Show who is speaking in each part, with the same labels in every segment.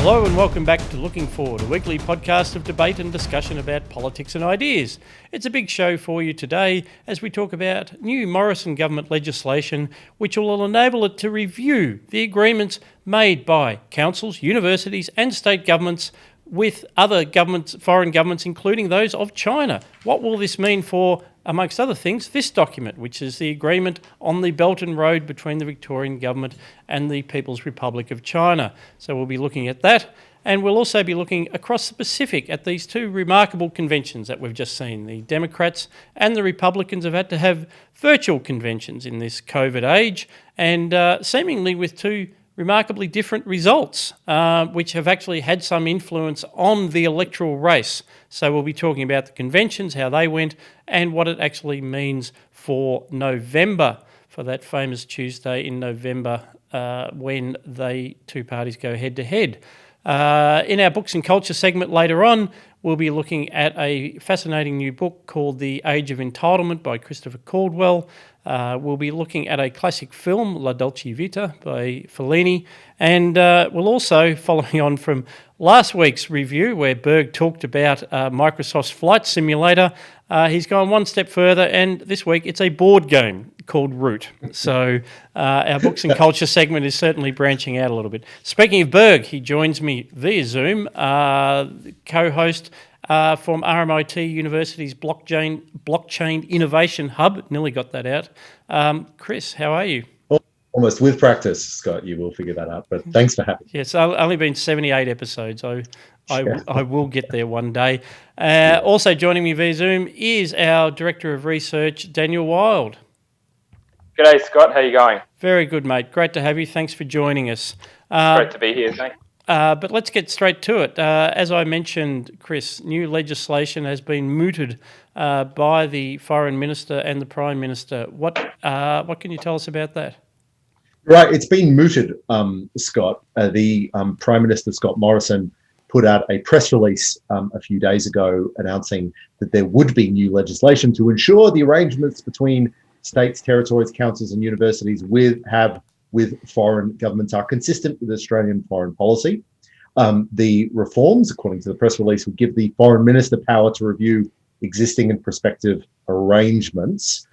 Speaker 1: Hello and welcome back to Looking Forward, a weekly podcast of debate and discussion about politics and ideas. It's a big show for you today as we talk about new Morrison government legislation which will enable it to review the agreements made by councils, universities and state governments with other governments, foreign governments, including those of China. What will this mean for, amongst other things, this document, which is the agreement on the Belt and Road between the Victorian government and the People's Republic of China? So we'll be looking at that, and we'll also be looking across the Pacific at these two remarkable conventions that we've just seen. The Democrats and the Republicans have had to have virtual conventions in this COVID age, and seemingly with two remarkably different results, which have actually had some influence on the electoral race. So we'll be talking about the conventions, how they went, and what it actually means for November, for that famous Tuesday in November when the two parties go head-to-head. In our Books and Culture segment later on, we'll be looking at a fascinating new book called The Age of Entitlement by Christopher Caldwell. We'll be looking at a classic film, La Dolce Vita by Fellini. And we'll also, following on from last week's review where Berg talked about Microsoft's flight simulator, he's gone one step further, and this week it's a board game called Root. So our Books and Culture segment is certainly branching out a little bit. Speaking of Berg, he joins me via Zoom, co-host from RMIT University's Blockchain Innovation Hub. Nearly got that out. Chris, how are you?
Speaker 2: Almost with practice, Scott, you will figure that out. But thanks for having me.
Speaker 1: Yes, only been 78 episodes. I will get there one day. Also joining me via Zoom is our Director of Research, Daniel Wild.
Speaker 3: G'day, Scott. How are you going?
Speaker 1: Very good, mate. Great to have you. Thanks for joining us.
Speaker 3: Great to be here, thanks.
Speaker 1: But let's get straight to it. As I mentioned, Chris, new legislation has been mooted by the Foreign Minister and the Prime Minister. What can you tell us about that?
Speaker 2: Right, it's been mooted, Scott. The Prime Minister, Scott Morrison, put out a press release a few days ago announcing that there would be new legislation to ensure the arrangements between states, territories, councils and universities with foreign governments are consistent with Australian foreign policy. The reforms, according to the press release, would give the Foreign Minister power to review existing and prospective arrangements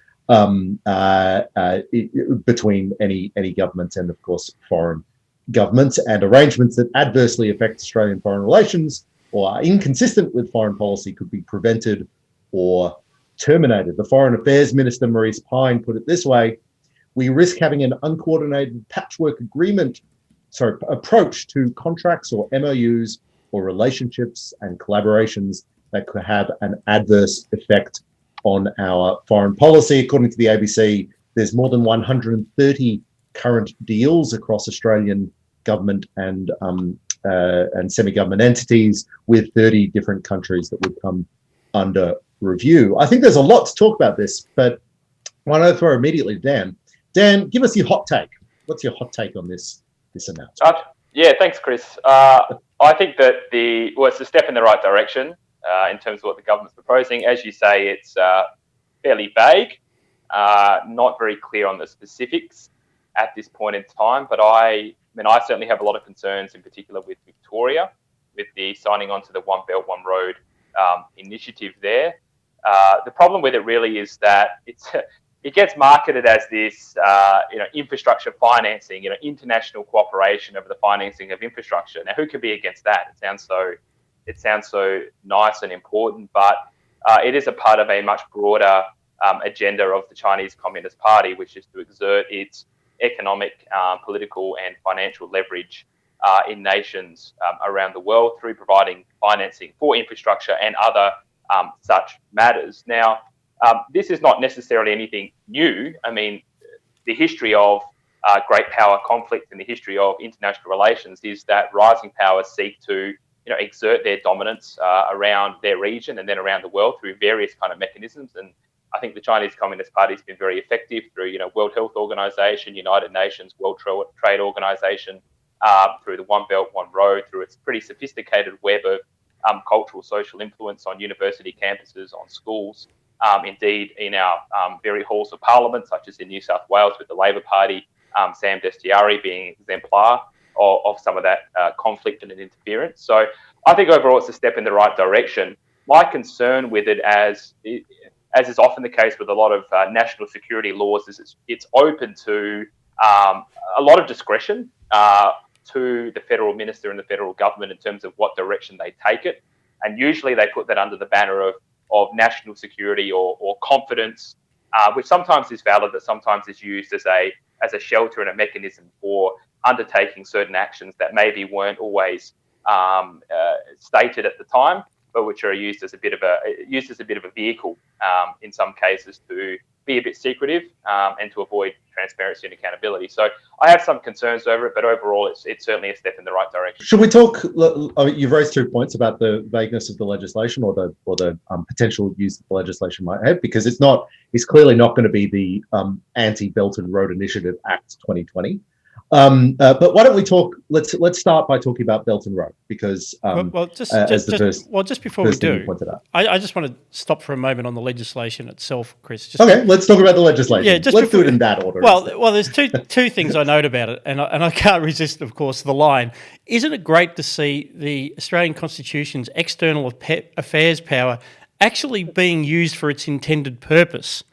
Speaker 2: between any government and, of course, foreign governments, and arrangements that adversely affect Australian foreign relations or are inconsistent with foreign policy could be prevented or terminated. The Foreign Affairs Minister, Maurice Pine, put it this way: we risk having an uncoordinated patchwork approach to contracts or MOUs or relationships and collaborations that could have an adverse effect on our foreign policy. According to the ABC, there's more than 130 current deals across Australian government and semi-government entities with 30 different countries that would come under review. I think there's a lot to talk about this, but why don't I throw immediately to Dan? Dan, give us your hot take. What's your hot take on this announcement?
Speaker 3: Yeah, thanks, Chris. I think that it's a step in the right direction in terms of what the government's proposing. As you say, it's fairly vague, not very clear on the specifics at this point in time. But I certainly have a lot of concerns, in particular with Victoria, with the signing on to the One Belt, One Road initiative there. The problem with it really is that it gets marketed as this, infrastructure financing, international cooperation over the financing of infrastructure. Now, who could be against that? It sounds so nice and important, but it is a part of a much broader agenda of the Chinese Communist Party, which is to exert its economic, political, and financial leverage in nations around the world through providing financing for infrastructure and other such matters. Now, this is not necessarily anything new. I mean, the history of great power conflict and the history of international relations is that rising powers seek to exert their dominance around their region and then around the world through various kind of mechanisms. And I think the Chinese Communist Party has been very effective through, World Health Organization, United Nations, World Trade Organization, through the One Belt, One Road, through its pretty sophisticated web of cultural social influence on university campuses, on schools, indeed in our very halls of parliament, such as in New South Wales with the Labor Party, Sam Destiari being exemplar. of some of that conflict and interference. So I think overall it's a step in the right direction. My concern with it, as is often the case with a lot of national security laws, is it's open to a lot of discretion to the federal minister and the federal government in terms of what direction they take it. And usually they put that under the banner of national security or confidence, which sometimes is valid, but sometimes is used as a shelter and a mechanism for undertaking certain actions that maybe weren't always stated at the time, but which are used as a bit of a vehicle in some cases to be a bit secretive and to avoid transparency and accountability. So I have some concerns over it, but overall it's certainly a step in the right direction.
Speaker 2: Should we talk? I mean, you've raised 2 points about the vagueness of the legislation or the potential use that the legislation might have, because it's clearly not going to be the anti-Belt and Road Initiative Act 2020. But why don't we talk? Let's start by talking about Belt and Road, because
Speaker 1: just before we do, I just want to stop for a moment on the legislation itself, Chris.
Speaker 2: Let's talk about the legislation. Yeah, let's do it in that order.
Speaker 1: Well, there's two things I note about it, and I can't resist, of course, the line. Isn't it great to see the Australian Constitution's external affairs power actually being used for its intended purpose?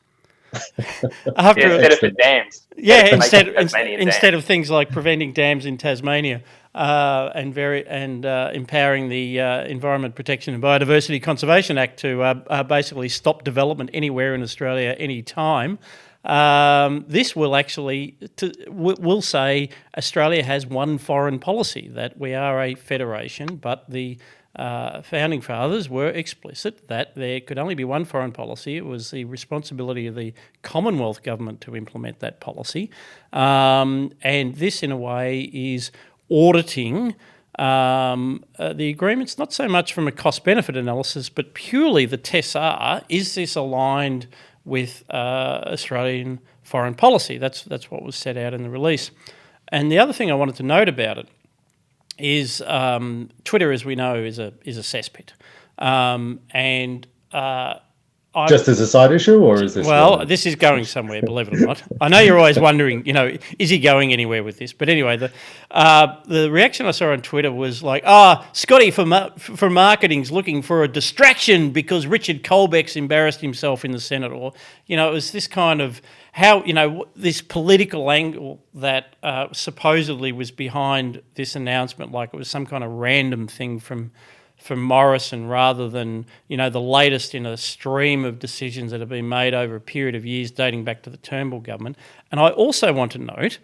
Speaker 3: Instead of dams.
Speaker 1: Yeah, instead of things like preventing dams in Tasmania and empowering the Environment Protection and Biodiversity Conservation Act to basically stop development anywhere in Australia any time. This will actually will say Australia has one foreign policy, that we are a federation, but the founding fathers were explicit that there could only be one foreign policy. It was the responsibility of the Commonwealth government to implement that policy. And this, in a way, is auditing the agreements, not so much from a cost-benefit analysis, but purely the tests are, is this aligned with Australian foreign policy? That's what was set out in the release. And the other thing I wanted to note about it is Twitter, as we know, is a cesspit,
Speaker 2: just as a side issue, or is this?
Speaker 1: Well, this is going somewhere, believe it or not. I know you're always wondering, is he going anywhere with this? But anyway, the reaction I saw on Twitter was like, Scotty for marketing's looking for a distraction because Richard Colbeck's embarrassed himself in the Senate, or it was this kind of how this political angle that supposedly was behind this announcement, like it was some kind of random thing from Morrison rather than the latest in a stream of decisions that have been made over a period of years dating back to the Turnbull government. And I also want to note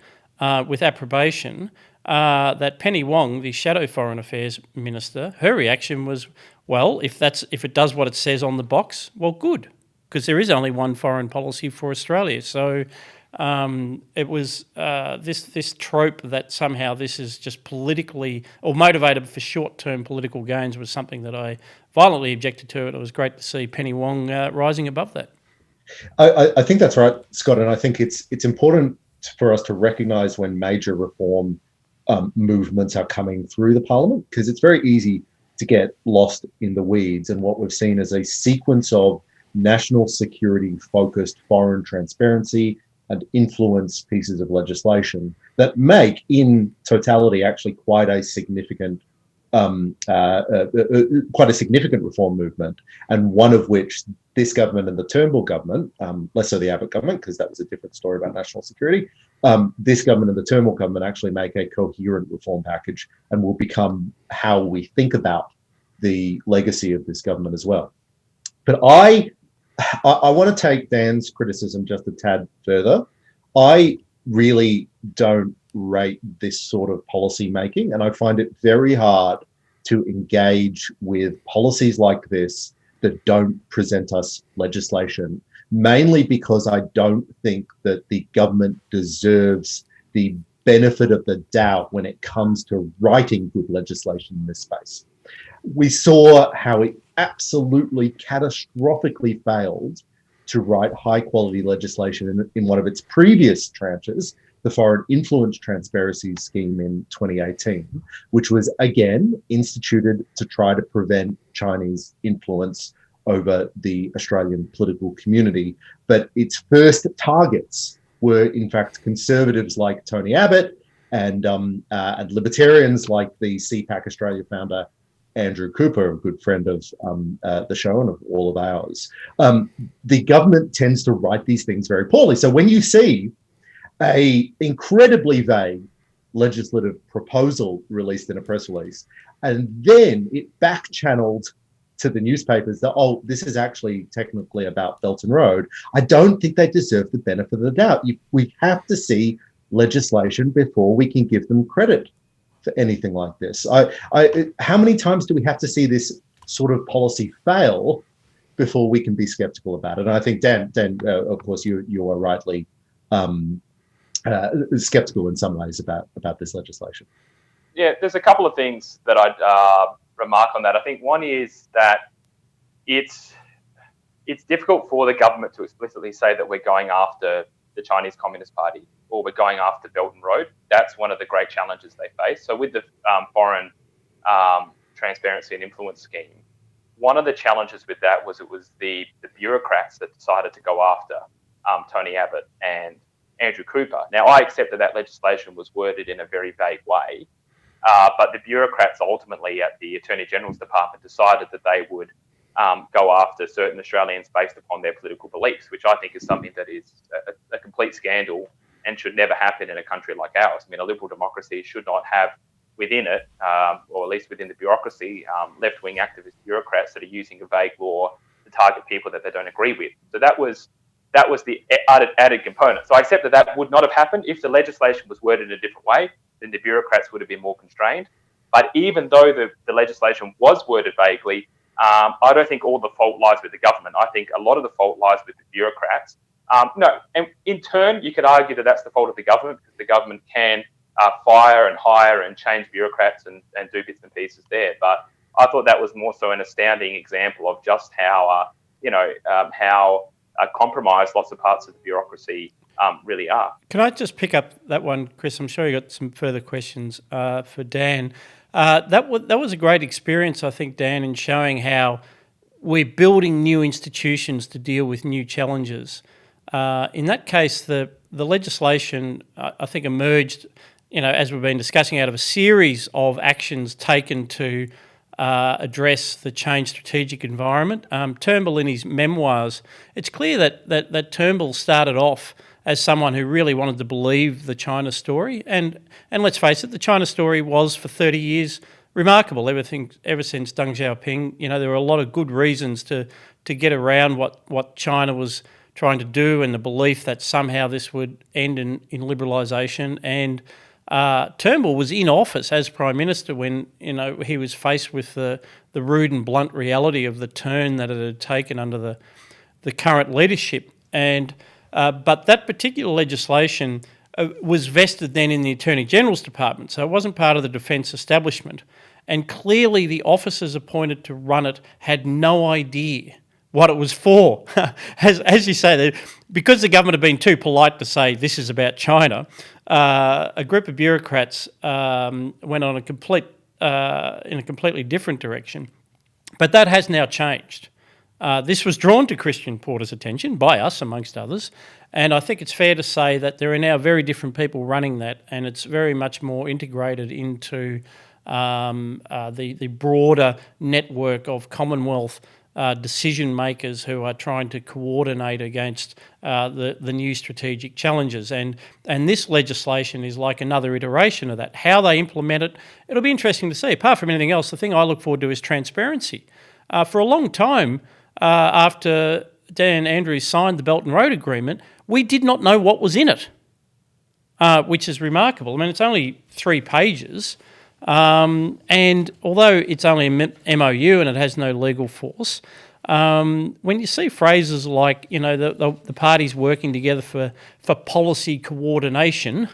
Speaker 1: with approbation that Penny Wong, the Shadow Foreign Affairs Minister, her reaction was, well, if it does what it says on the box, well, good, because there is only one foreign policy for Australia. So it was this trope that somehow this is just politically or motivated for short-term political gains was something that I violently objected to. And it was great to see Penny Wong rising above that.
Speaker 2: I think that's right, Scott, and I think it's important for us to recognise when major reform movements are coming through the parliament, because it's very easy to get lost in the weeds. And what we've seen is a sequence of national security focused foreign transparency and influence pieces of legislation that make in totality actually quite a significant reform movement, and one of which this government and the Turnbull government, less so the Abbott government, because that was a different story about national security, this government and the Turnbull government actually make a coherent reform package and will become how we think about the legacy of this government as well. But I want to take Dan's criticism just a tad further. I really don't rate this sort of policy making, and I find it very hard to engage with policies like this that don't present us legislation, mainly because I don't think that the government deserves the benefit of the doubt when it comes to writing good legislation in this space. We saw how it absolutely catastrophically failed to write high quality legislation in one of its previous tranches, the Foreign Influence Transparency Scheme in 2018, which was again instituted to try to prevent Chinese influence over the Australian political community. But its first targets were in fact conservatives like Tony Abbott and libertarians like the CPAC Australia founder Andrew Cooper, a good friend of the show and of all of ours. The government tends to write these things very poorly. So when you see a incredibly vague legislative proposal released in a press release, and then it back channeled to the newspapers that, oh, this is actually technically about Belton Road, I don't think they deserve the benefit of the doubt. We have to see legislation before we can give them credit for anything like this. How many times do we have to see this sort of policy fail before we can be skeptical about it? And I think Dan, of course, you are rightly skeptical in some ways about this legislation.
Speaker 3: Yeah, there's a couple of things that I'd remark on that. I think one is that it's difficult for the government to explicitly say that we're going after the Chinese Communist Party or we're going after Belton Road. That's one of the great challenges they face. So with the foreign transparency and influence scheme, one of the challenges with that was it was the bureaucrats that decided to go after Tony Abbott and Andrew Cooper. Now, I accept that legislation was worded in a very vague way, but the bureaucrats ultimately at the Attorney General's Department decided that they would go after certain Australians based upon their political beliefs, which I think is something that is a complete scandal and should never happen in a country like ours. I mean, a liberal democracy should not have within it, or at least within the bureaucracy, left-wing activist bureaucrats that are using a vague law to target people that they don't agree with. So that was the added component. So I accept that would not have happened if the legislation was worded in a different way. Then the bureaucrats would have been more constrained. But even though the legislation was worded vaguely, I don't think all the fault lies with the government. I think a lot of the fault lies with the bureaucrats. No, and in turn, you could argue that that's the fault of the government because the government can fire and hire and change bureaucrats and do bits and pieces there. But I thought that was more so an astounding example of just how compromised lots of parts of the bureaucracy really are.
Speaker 1: Can I just pick up that one, Chris? I'm sure you got some further questions for Dan. That was a great experience, I think, Dan, in showing how we're building new institutions to deal with new challenges. In that case, the legislation, I think, emerged, as we've been discussing, out of a series of actions taken to address the changed strategic environment. Turnbull, in his memoirs, it's clear that Turnbull started off as someone who really wanted to believe the China story. And let's face it, the China story was for 30 years remarkable. Ever since Deng Xiaoping, there were a lot of good reasons to get around what China was trying to do and the belief that somehow this would end in liberalisation. And Turnbull was in office as Prime Minister when he was faced with the rude and blunt reality of the turn that it had taken under the current leadership. And but that particular legislation was vested then in the Attorney General's Department, so it wasn't part of the defence establishment. And clearly the officers appointed to run it had no idea what it was for. As you say, because the government had been too polite to say this is about China, a group of bureaucrats went on in a completely different direction. But that has now changed. This was drawn to Christian Porter's attention by us, amongst others, and I think it's fair to say that there are now very different people running that, and it's very much more integrated into the broader network of Commonwealth decision makers who are trying to coordinate against the new strategic challenges. And this legislation is like another iteration of that. How they implement it, it'll be interesting to see. Apart from anything else, the thing I look forward to is transparency. For a long time, after Dan Andrews signed the Belt and Road Agreement, we did not know what was in it, which is remarkable. I mean, it's only 3 pages, and although it's only a MOU and it has no legal force, when you see phrases like, the parties working together for policy coordination,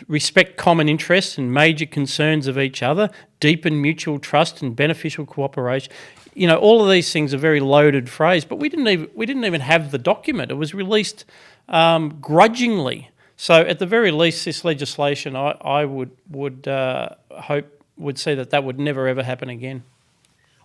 Speaker 1: respect common interests and major concerns of each other, deepen mutual trust and beneficial cooperation. All of these things are very loaded phrase, but we didn't even have the document. It was released grudgingly. So at the very least, this legislation, I would hope would see that would never ever happen again.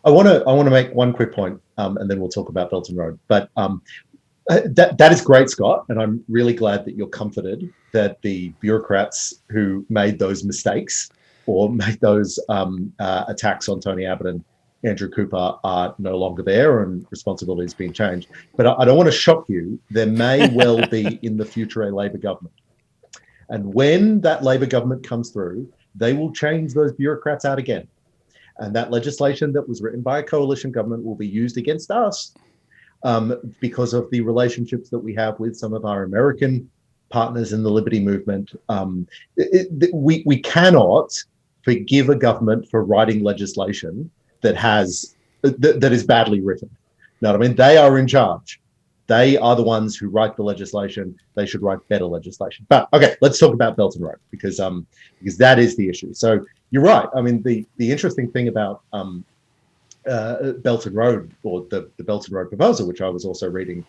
Speaker 2: I want to make one quick point, and then we'll talk about Belton Road. But that is great, Scott, and I'm really glad that you're comforted that the bureaucrats who made those mistakes or made those attacks on Tony Abbott and Andrew Cooper are no longer there and responsibility has been changed. But I don't want to shock you. There may well be in the future a Labor government. And when that Labor government comes through, they will change those bureaucrats out again. And that legislation that was written by a coalition government will be used against us because of the relationships that we have with some of our American partners in the liberty movement. We cannot forgive a government for writing legislation that is badly written. You know what I mean? They are in charge. They are the ones who write the legislation. They should write better legislation. But okay, let's talk about Belt and Road because that is the issue. So you're right. I mean, the interesting thing about Belt and Road, or the Belt and Road proposal, which I was also reading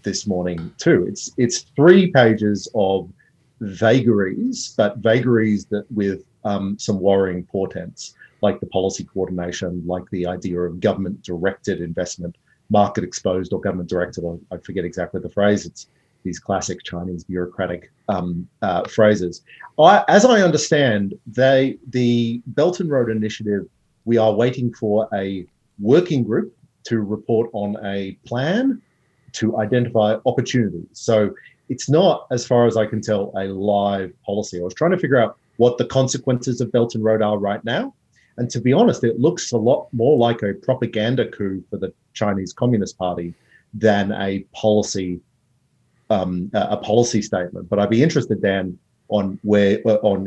Speaker 2: this morning too. It's 3 pages of vagaries, but vagaries that with some worrying portents, like the policy coordination, like the idea of government-directed investment, market-exposed or government-directed. I forget exactly the phrase. It's these classic Chinese bureaucratic phrases. As I understand, the Belt and Road Initiative, we are waiting for a working group to report on a plan to identify opportunities. So it's not, as far as I can tell, a live policy. I was trying to figure out what the consequences of Belt and Road are right now. And to be honest, it looks a lot more like a propaganda coup for the Chinese Communist Party than a policy statement. But I'd be interested, Dan, on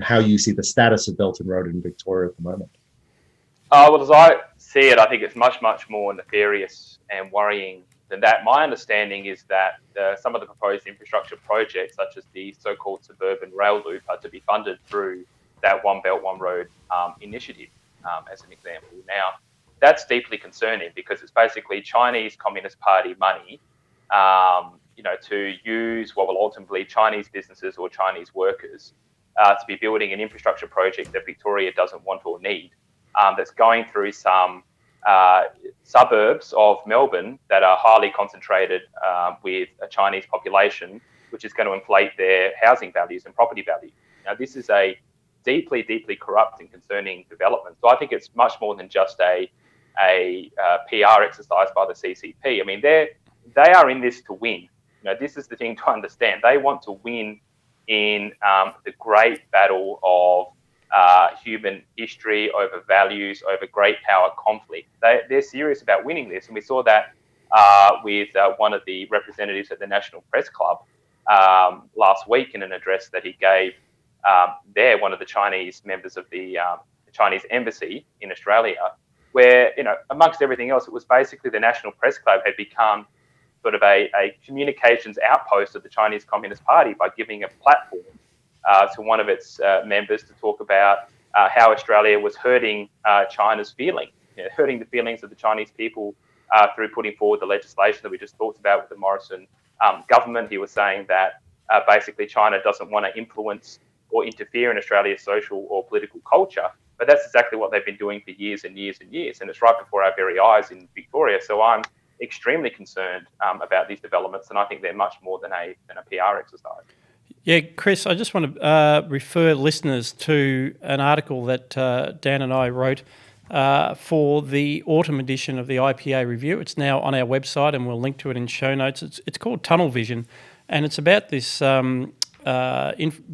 Speaker 2: how you see the status of Belt and Road in Victoria at the moment.
Speaker 3: Well, as I see it, I think it's much, much more nefarious and worrying than that. My understanding is that some of the proposed infrastructure projects, such as the so-called suburban rail loop, are to be funded through that One Belt, One Road initiative, as an example. Now, that's deeply concerning because it's basically Chinese Communist Party money, to use what will ultimately Chinese businesses or Chinese workers to be building an infrastructure project that Victoria doesn't want or need. That's going through some suburbs of Melbourne that are highly concentrated with a Chinese population, which is going to inflate their housing values and property value. Now, this is a deeply, deeply corrupt and concerning development. So I think it's much more than just a PR exercise by the CCP. I mean, they are in this to win. This is the thing to understand. They want to win in the great battle of human history over values, over great power conflict. They're serious about winning this. And we saw that with one of the representatives at the National Press Club last week in an address that he gave there, one of the Chinese members of the Chinese embassy in Australia, where, amongst everything else, it was basically the National Press Club had become sort of a communications outpost of the Chinese Communist Party by giving a platform to one of its members to talk about how Australia was hurting China's feelings, hurting the feelings of the Chinese people through putting forward the legislation that we just talked about with the Morrison government. He was saying that basically China doesn't want to influence or interfere in Australia's social or political culture. But that's exactly what they've been doing for years and years and years. And it's right before our very eyes in Victoria. So I'm extremely concerned about these developments. And I think they're much more than a PR exercise.
Speaker 1: Yeah, Chris, I just want to refer listeners to an article that Dan and I wrote for the autumn edition of the IPA Review. It's now on our website and we'll link to it in show notes. It's called Tunnel Vision, and it's about this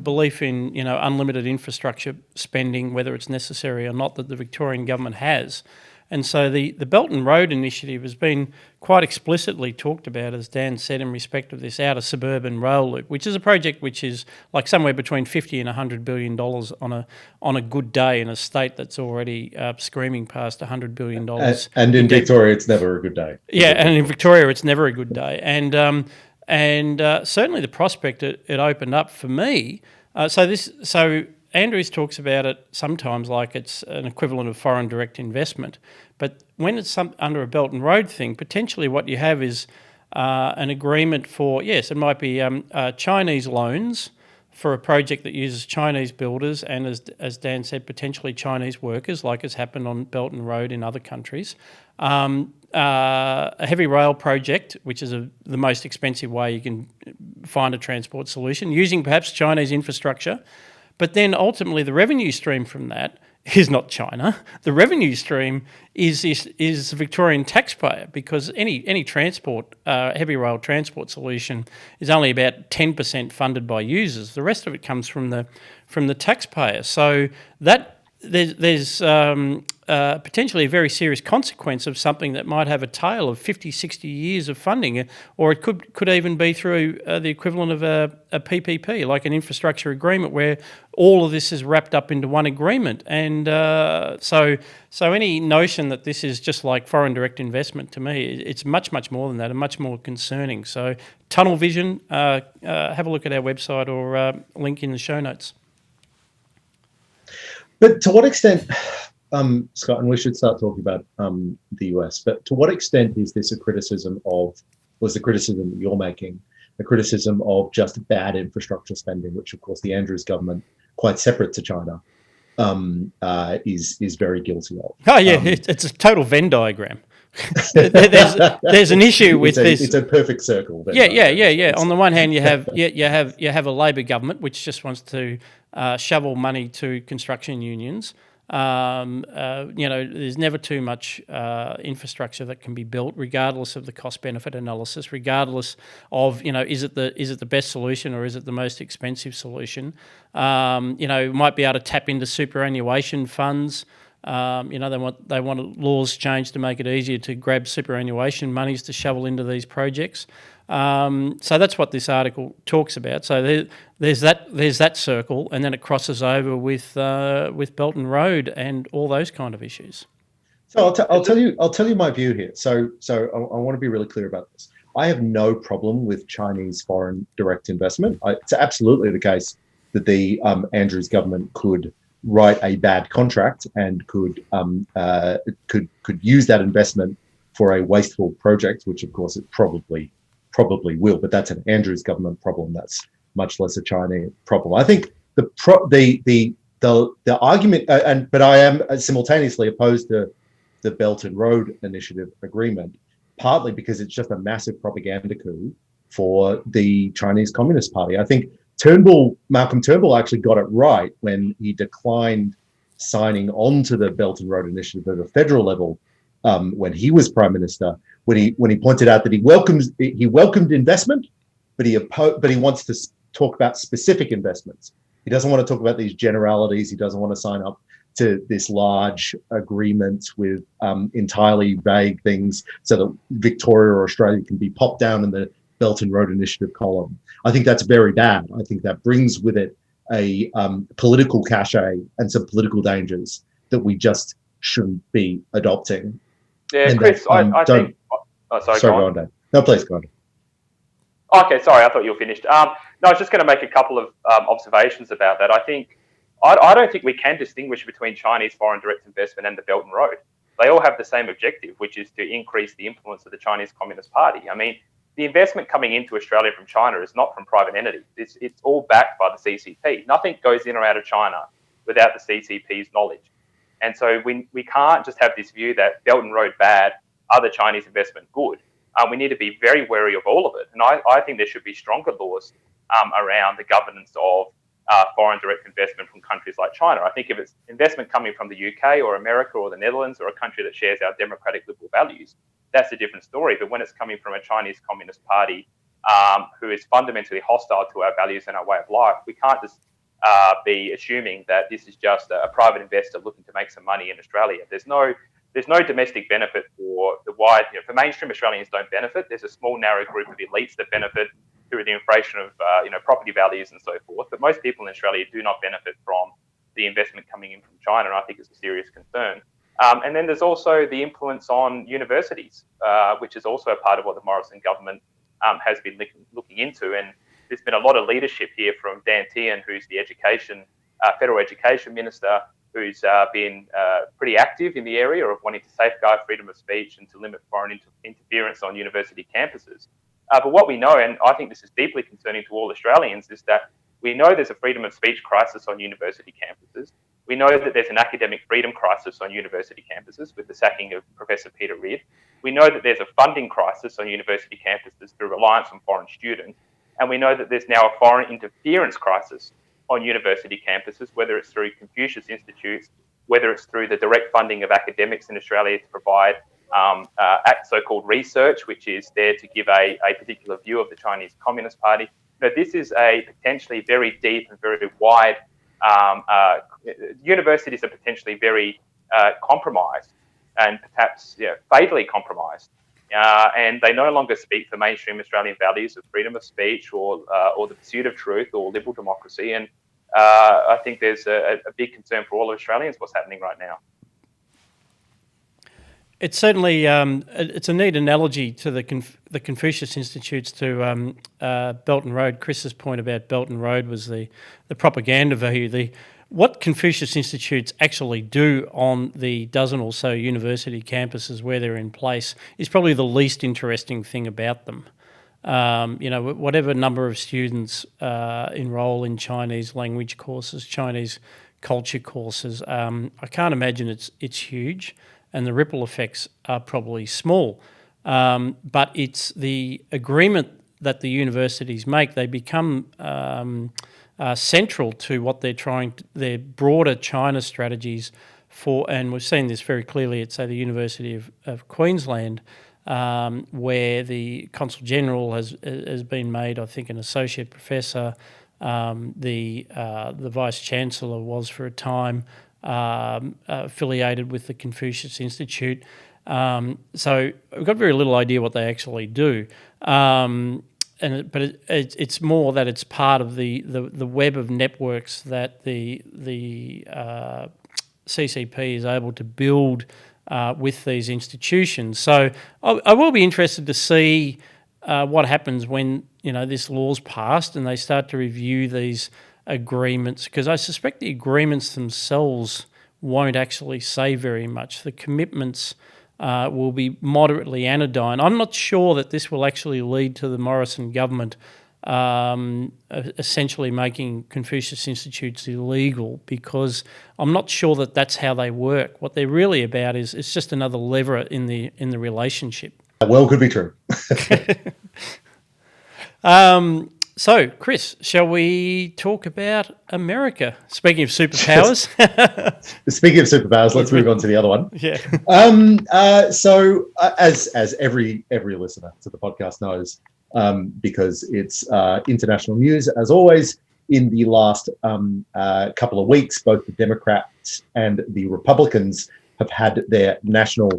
Speaker 1: belief in unlimited infrastructure spending, whether it's necessary or not, that the Victorian government has. And so the Belt and Road Initiative has been quite explicitly talked about, as Dan said, in respect of this outer suburban rail loop, which is a project which is like somewhere between $50 and $100 billion on a good day in a state that's already screaming past $100 billion.
Speaker 2: And in Victoria, it's never a good day.
Speaker 1: Yeah, and in Victoria, it's never a good day. And certainly the prospect it opened up for me. So Andrews talks about it sometimes like it's an equivalent of foreign direct investment. But when it's under a Belt and Road thing, potentially what you have is an agreement for, yes, it might be Chinese loans for a project that uses Chinese builders and, as Dan said, potentially Chinese workers, like has happened on Belt and Road in other countries. A heavy rail project, which is the most expensive way you can find a transport solution, using perhaps Chinese infrastructure. But then ultimately the revenue stream from that is not China. The revenue stream is the Victorian taxpayer, because any transport, heavy rail transport solution is only about 10% funded by users. The rest of it comes from the taxpayer. So that there's potentially a very serious consequence of something that might have a tail of 50, 60 years of funding, or it could even be through the equivalent of a PPP, like an infrastructure agreement, where all of this is wrapped up into one agreement. And so any notion that this is just like foreign direct investment, to me, it's much, much more than that and much more concerning. So tunnel vision, have a look at our website or link in the show notes.
Speaker 2: But to what extent, Scott, and we should start talking about the US, but to what extent is this a criticism was the criticism that you're making, a criticism of just bad infrastructure spending, which of course the Andrews government, quite separate to China, is very guilty of?
Speaker 1: Oh yeah, it's a total Venn diagram. there's an issue with this.
Speaker 2: It's a perfect circle.
Speaker 1: Yeah. On the one hand, you have a Labor government which just wants to shovel money to construction unions. There's never too much infrastructure that can be built, regardless of the cost-benefit analysis, regardless of, is it the best solution or is it the most expensive solution? Might be able to tap into superannuation funds. They want laws changed to make it easier to grab superannuation monies to shovel into these projects. So that's what this article talks about. So there's that circle, and then it crosses over with Belt and Road and all those kind of issues.
Speaker 2: So I'll tell you my view here. So I want to be really clear about this. I have no problem with Chinese foreign direct investment. It's absolutely the case that the Andrews government could write a bad contract and could use that investment for a wasteful project, which of course it probably will, but that's an Andrews government problem. That's much less a Chinese problem. I think the argument, but I am simultaneously opposed to the Belt and Road Initiative agreement, partly because it's just a massive propaganda coup for the Chinese Communist Party. I think Malcolm Turnbull actually got it right when he declined signing on to the Belt and Road Initiative at a federal level when he was Prime Minister, when he pointed out that he welcomed investment, but he wants to talk about specific investments. He doesn't want to talk about these generalities. He doesn't want to sign up to this large agreement with entirely vague things so that Victoria or Australia can be popped down in the Belt and Road Initiative column. I think that's very bad. I think that brings with it a political cachet and some political dangers that we just shouldn't be adopting.
Speaker 3: Yeah,
Speaker 2: and
Speaker 3: Chris,
Speaker 2: that,
Speaker 3: I think... Oh, sorry,
Speaker 2: go on, Dan. No, please, go on.
Speaker 3: Okay, sorry, I thought you were finished. No, I was just going to make a couple of observations about that. I don't think we can distinguish between Chinese foreign direct investment and the Belt and Road. They all have the same objective, which is to increase the influence of the Chinese Communist Party. I mean, the investment coming into Australia from China is not from private entities. It's all backed by the CCP. Nothing goes in or out of China without the CCP's knowledge. And so we can't just have this view that Belt and Road bad, other Chinese investment good. We need to be very wary of all of it. And I think there should be stronger laws around the governance of foreign direct investment from countries like China. I think if it's investment coming from the UK or America or the Netherlands or a country that shares our democratic liberal values, that's a different story. But when it's coming from a Chinese Communist Party who is fundamentally hostile to our values and our way of life, we can't just be assuming that this is just a private investor looking to make some money in Australia. There's no domestic benefit for the wide, for mainstream Australians don't benefit. There's a small, narrow group of elites that benefit through the inflation of, property values and so forth. But most people in Australia do not benefit from the investment coming in from China, and I think it's a serious concern. And then there's also the influence on universities, which is also a part of what the Morrison government has been looking into. And there's been a lot of leadership here from Dan Tehan, who's the federal education minister, who's been pretty active in the area of wanting to safeguard freedom of speech and to limit foreign interference on university campuses. But what we know, and I think this is deeply concerning to all Australians, is that We know there's a freedom of speech crisis on university campuses. We know that there's an academic freedom crisis on university campuses with the sacking of Professor Peter Reid. We know that there's a funding crisis on university campuses through reliance on foreign students. And we know that there's now a foreign interference crisis on university campuses, whether it's through Confucius Institutes, whether it's through the direct funding of academics in Australia to provide so-called research, which is there to give a particular view of the Chinese Communist Party. This is a potentially very deep and very wide, universities are potentially very compromised and perhaps fatally compromised. And they no longer speak for mainstream Australian values of freedom of speech or the pursuit of truth or liberal democracy. And I think there's a big concern for all Australians what's happening right now.
Speaker 1: It's certainly it's a neat analogy to the Confucius Institutes to Belton Road. Chris's point about Belton Road was the propaganda value. What Confucius Institutes actually do on the dozen or so university campuses where they're in place is probably the least interesting thing about them. Whatever number of students enrol in Chinese language courses, Chinese culture courses, I can't imagine it's huge. And the ripple effects are probably small. But it's the agreement that the universities make. They become central to what they're their broader China strategies for, and we've seen this very clearly at, say, the University of Queensland, where the Consul General has been made, I think, an associate professor. The Vice Chancellor was for a time affiliated with the Confucius Institute. So we've got very little idea what they actually do. But it's more that it's part of the web of networks that the CCP is able to build with these institutions. So I will be interested to see what happens when this law's passed and they start to review these agreements, because I suspect the agreements themselves won't actually say very much. The commitments will be moderately anodyne. I'm not sure that this will actually lead to the Morrison government essentially making Confucius Institutes illegal, because I'm not sure that that's how they work. What they're really about is it's just another lever in the relationship.
Speaker 2: Well, could be true.
Speaker 1: So, Chris, shall we talk about America? Speaking of superpowers.
Speaker 2: Speaking of superpowers, let's move on to the other one.
Speaker 1: Yeah.
Speaker 2: So, as every listener to the podcast knows, because it's international news, as always, in the last couple of weeks, both the Democrats and the Republicans have had their national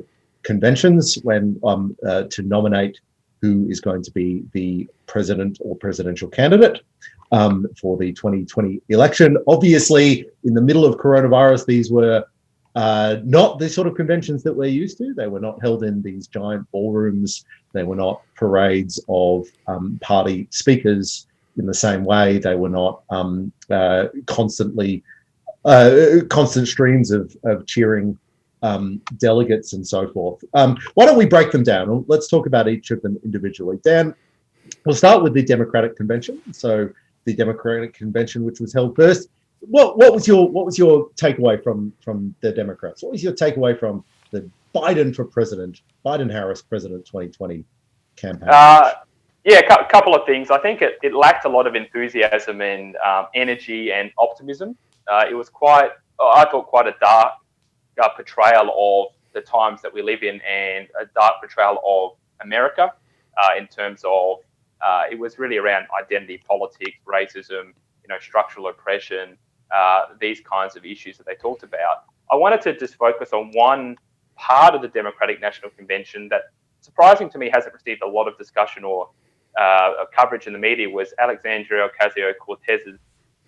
Speaker 2: conventions when to nominate who is going to be the president or presidential candidate for the 2020 election. Obviously, in the middle of coronavirus, these were not the sort of conventions that we're used to. They were not held in these giant ballrooms. They were not parades of party speakers in the same way. They were not constant streams of cheering delegates and so forth. Why don't we break them down? Let's talk about each of them individually. Dan, we'll start with the Democratic Convention. So the Democratic Convention, which was held first. What was your takeaway from the Democrats? What was your takeaway from the Biden-Harris president 2020 campaign?
Speaker 3: A couple of things. I think it lacked a lot of enthusiasm and energy and optimism. It was quite a dark portrayal of the times that we live in, and a dark portrayal of America in terms of it was really around identity politics, racism, structural oppression, these kinds of issues that they talked about. I wanted to just focus on one part of the Democratic National Convention that, surprising to me, hasn't received a lot of discussion or coverage in the media, was Alexandria Ocasio-Cortez's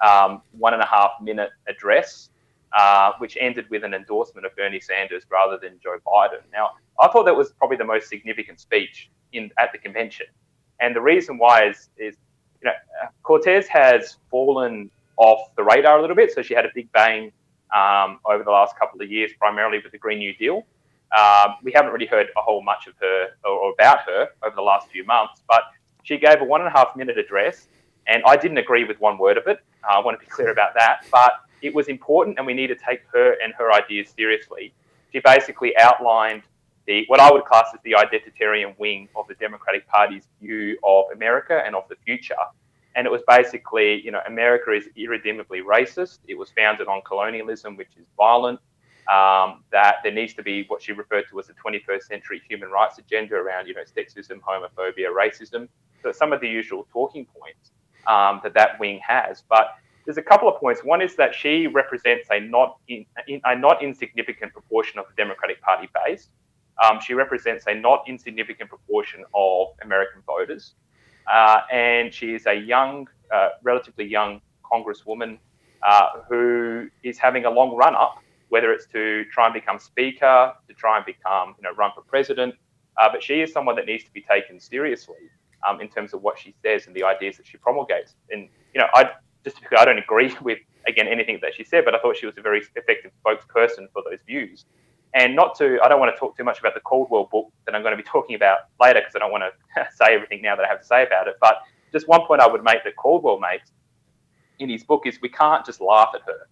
Speaker 3: 1.5-minute address, which ended with an endorsement of Bernie Sanders rather than Joe Biden. Now, I thought that was probably the most significant speech at the convention. And the reason why is Cortez has fallen off the radar a little bit. So she had a big bang over the last couple of years, primarily with the Green New Deal. We haven't really heard a whole much of her or about her over the last few months, but she gave a 1.5-minute address And I didn't agree with one word of it. I want to be clear about that. But it was important, and we need to take her and her ideas seriously. She basically outlined what I would class as the identitarian wing of the Democratic Party's view of America and of the future. And it was basically, America is irredeemably racist. It was founded on colonialism, which is violent. That there needs to be what she referred to as the 21st century human rights agenda around, sexism, homophobia, racism. So some of the usual talking points that wing has. But there's a couple of points. One is that she represents a not insignificant proportion of the Democratic Party base. She represents a not insignificant proportion of American voters. And she is a young, relatively young congresswoman who is having a long run-up, whether it's to try and become speaker, to try and become, run for president. But she is someone that needs to be taken seriously in terms of what she says and the ideas that she promulgates. And, I don't agree with, again, anything that she said, but I thought she was a very effective spokesperson for those views. And I don't want to talk too much about the Caldwell book that I'm going to be talking about later, because I don't want to say everything now that I have to say about it. But just one point I would make that Caldwell makes in his book is we can't just laugh at her.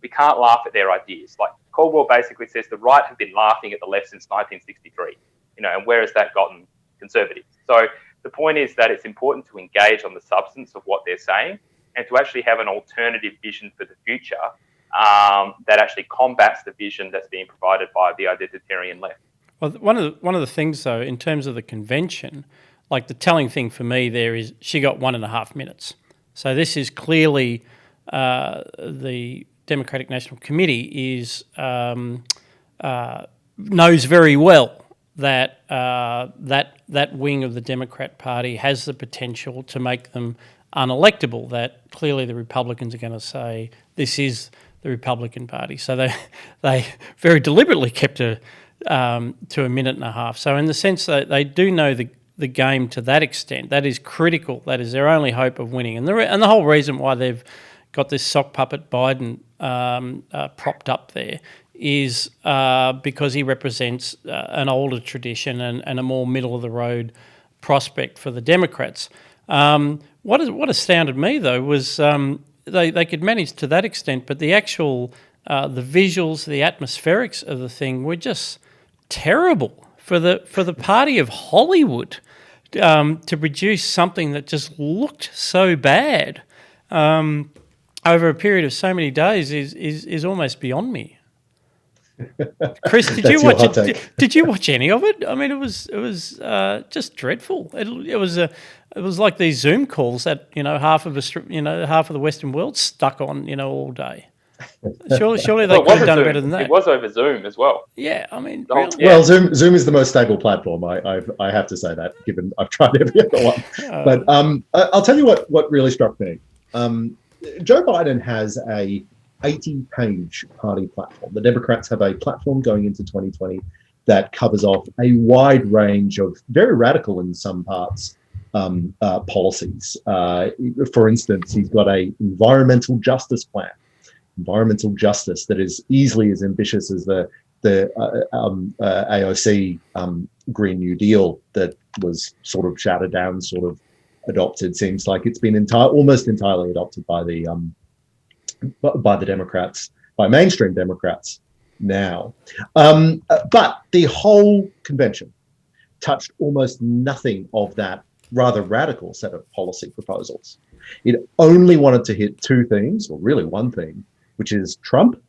Speaker 3: We can't laugh at their ideas. Like Caldwell basically says the right have been laughing at the left since 1963, and where has that gotten conservatives? So the point is that it's important to engage on the substance of what they're saying and to actually have an alternative vision for the future that actually combats the vision that's being provided by the identitarian left.
Speaker 1: Well, one of the things, though, in terms of the convention, like the telling thing for me there is she got 1.5 minutes. So this is clearly the Democratic National Committee knows very well that that wing of the Democrat Party has the potential to make them unelectable. That clearly the Republicans are going to say this is the Republican Party. So they very deliberately kept her to 1.5 minutes. So in the sense that they do know the game to that extent, that is critical. That is their only hope of winning. And the whole reason why they've got this sock puppet Biden propped up there is because he represents an older tradition and a more middle-of-the-road prospect for the Democrats. What astounded me, though, was they could manage to that extent, but the actual the visuals, the atmospherics of the thing were just terrible for the party of Hollywood to produce something that just looked so bad over a period of so many days is almost beyond me. Chris, did you watch it? Did you watch any of it? I mean, it was just dreadful. It was like these Zoom calls that half of the Western world stuck on all day. Surely they could have done better than that.
Speaker 3: It was over Zoom as well.
Speaker 1: Yeah, I mean, really?
Speaker 2: Well, Zoom is the most stable platform. I have to say that, given I've tried every other one. But I'll tell you what really struck me. Joe Biden has a 80-page party platform. The Democrats have a platform going into 2020 that covers off a wide range of very radical in some parts policies. For instance, he's got a environmental justice plan. Environmental justice that is easily as ambitious as the AOC Green New Deal that was sort of shouted down, sort of adopted. Seems like it's been almost entirely adopted by the Democrats, by mainstream Democrats now. But the whole convention touched almost nothing of that rather radical set of policy proposals. It only wanted to hit two things, or really one thing, which is Trump,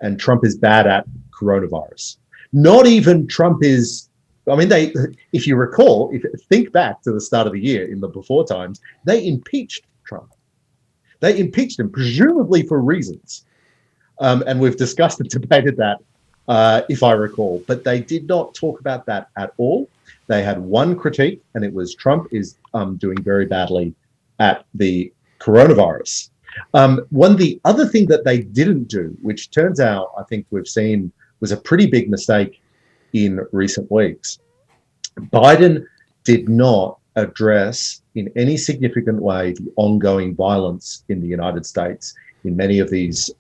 Speaker 2: and Trump is bad at coronavirus. Not even Trump is, if you recall, think back to the start of the year in the before times, they impeached Trump. They impeached him, presumably for reasons. And we've discussed and debated that, if I recall. But they did not talk about that at all. They had one critique, and it was Trump is doing very badly at the coronavirus. The other thing that they didn't do, which turns out, I think we've seen, was a pretty big mistake in recent weeks. Biden did not address in any significant way the ongoing violence in the United States in many of these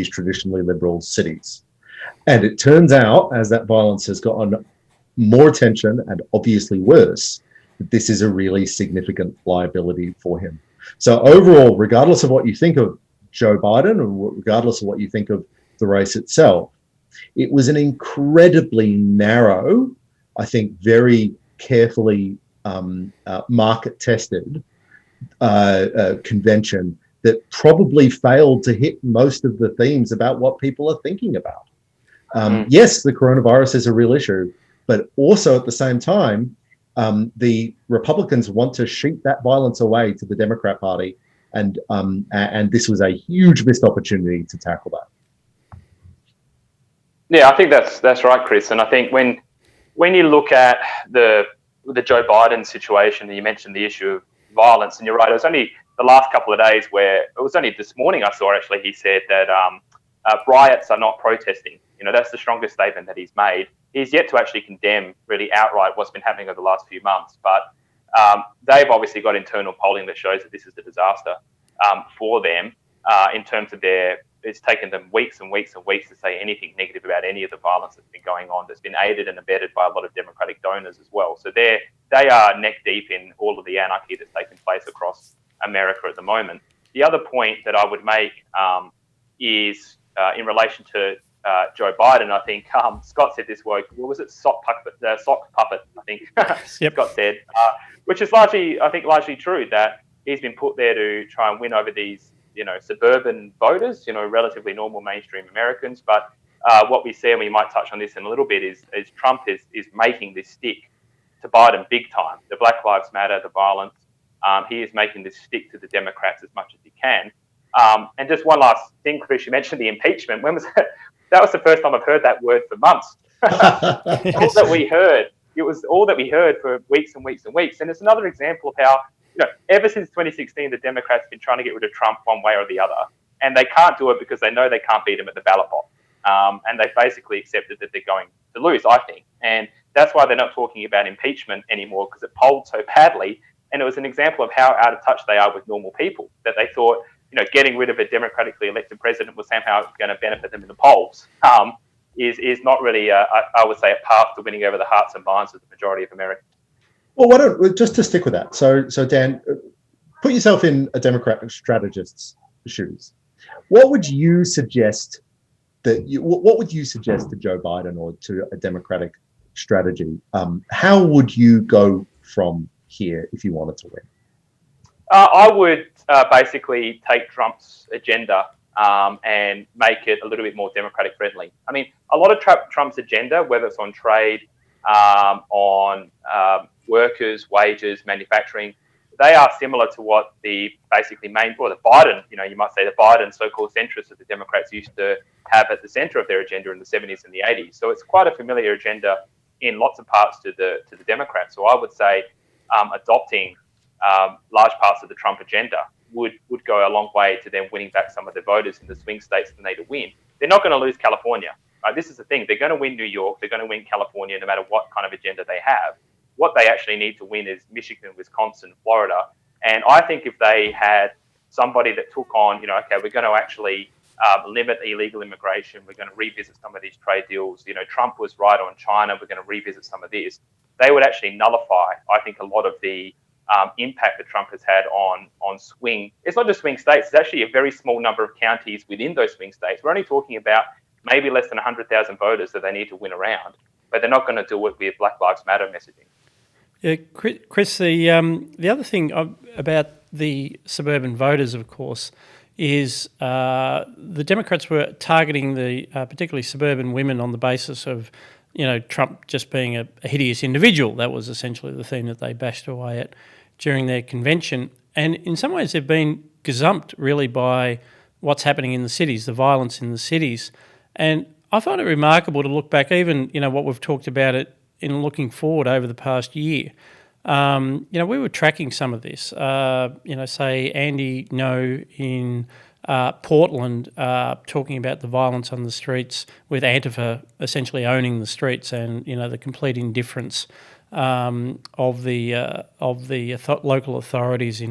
Speaker 2: traditionally liberal cities. And it turns out, as that violence has gotten more attention and obviously worse, that this is a really significant liability for him. So overall, regardless of what you think of Joe Biden, or regardless of what you think of the race itself, it was an incredibly narrow, I think very carefully market-tested convention that probably failed to hit most of the themes about what people are thinking about. Yes, the coronavirus is a real issue, but also at the same time, the Republicans want to sheep that violence away to the Democrat Party, and this was a huge missed opportunity to tackle that.
Speaker 3: Yeah, I think that's right, Chris. And I think when you look at the Joe Biden situation, and you mentioned the issue of violence, and you're right, it was only the last couple of days where it was only this morning I saw actually he said that riots are not protesting. You know, that's the strongest statement that he's made. He's yet to actually condemn really outright what's been happening over the last few months, but they've obviously got internal polling that shows that this is a disaster for them in terms of it's taken them weeks and weeks and weeks to say anything negative about any of the violence that's been going on, that's been aided and abetted by a lot of Democratic donors as well. So they are neck deep in all of the anarchy that's taken place across America at the moment. The other point that I would make is in relation to Joe Biden. I think Scott said this word. What was it? Sock puppet. I think
Speaker 1: Yep.
Speaker 3: Scott said, which is largely true, that he's been put there to try and win over these, suburban voters, relatively normal mainstream Americans. But what we see, and we might touch on this in a little bit, is Trump is making this stick to Biden big time. The Black Lives Matter, the violence. He is making this stick to the Democrats as much as he can. And just one last thing, Chris, you mentioned the impeachment. When was that? That was the first time I've heard that word for months. All that we heard. It was all that we heard for weeks and weeks and weeks. And it's another example of how, ever since 2016, the Democrats have been trying to get rid of Trump one way or the other. And they can't do it because they know they can't beat him at the ballot box. And they've basically accepted that they're going to lose, I think. And that's why they're not talking about impeachment anymore, because it polled so badly. And it was an example of how out of touch they are with normal people, that they thought, getting rid of a democratically elected president was somehow going to benefit them in the polls, is not really, I would say, a path to winning over the hearts and minds of the majority of Americans.
Speaker 2: Well, why don't just to stick with that? So Dan, put yourself in a Democratic strategist's shoes. What would you suggest what would you suggest to Joe Biden or to a Democratic strategy? How would you go from here if you wanted to win?
Speaker 3: I would basically take Trump's agenda and make it a little bit more Democratic friendly. I mean, a lot of Trump's agenda, whether it's on trade, on workers, wages, manufacturing, they are similar to what the Biden, you might say the Biden so-called centrists that the Democrats used to have at the center of their agenda in the 70s and the 80s. So it's quite a familiar agenda in lots of parts to the Democrats. So I would say adopting large parts of the Trump agenda would go a long way to them winning back some of the voters in the swing states that they need to win. They're not going to lose California. This is the thing. They're going to win New York. They're going to win California no matter what kind of agenda they have. What they actually need to win is Michigan, Wisconsin, Florida. And I think if they had somebody that took on, we're going to actually limit illegal immigration. We're going to revisit some of these trade deals. Trump was right on China. We're going to revisit some of this. They would actually nullify, I think, a lot of the impact that Trump has had on swing. It's not just swing states. It's actually a very small number of counties within those swing states. We're only talking about maybe less than 100,000 voters that they need to win around, but they're not going to do it with Black Lives Matter messaging.
Speaker 1: Yeah, Chris, the other thing about the suburban voters, of course, is the Democrats were targeting the particularly suburban women on the basis of, Trump just being a hideous individual. That was essentially the theme that they bashed away at during their convention. And in some ways they've been gazumped really by what's happening in the cities, the violence in the cities. And I find it remarkable to look back, even, what we've talked about it in looking forward over the past year. We were tracking some of this. Say Andy Ngo in Portland talking about the violence on the streets with Antifa essentially owning the streets, and the complete indifference of the local authorities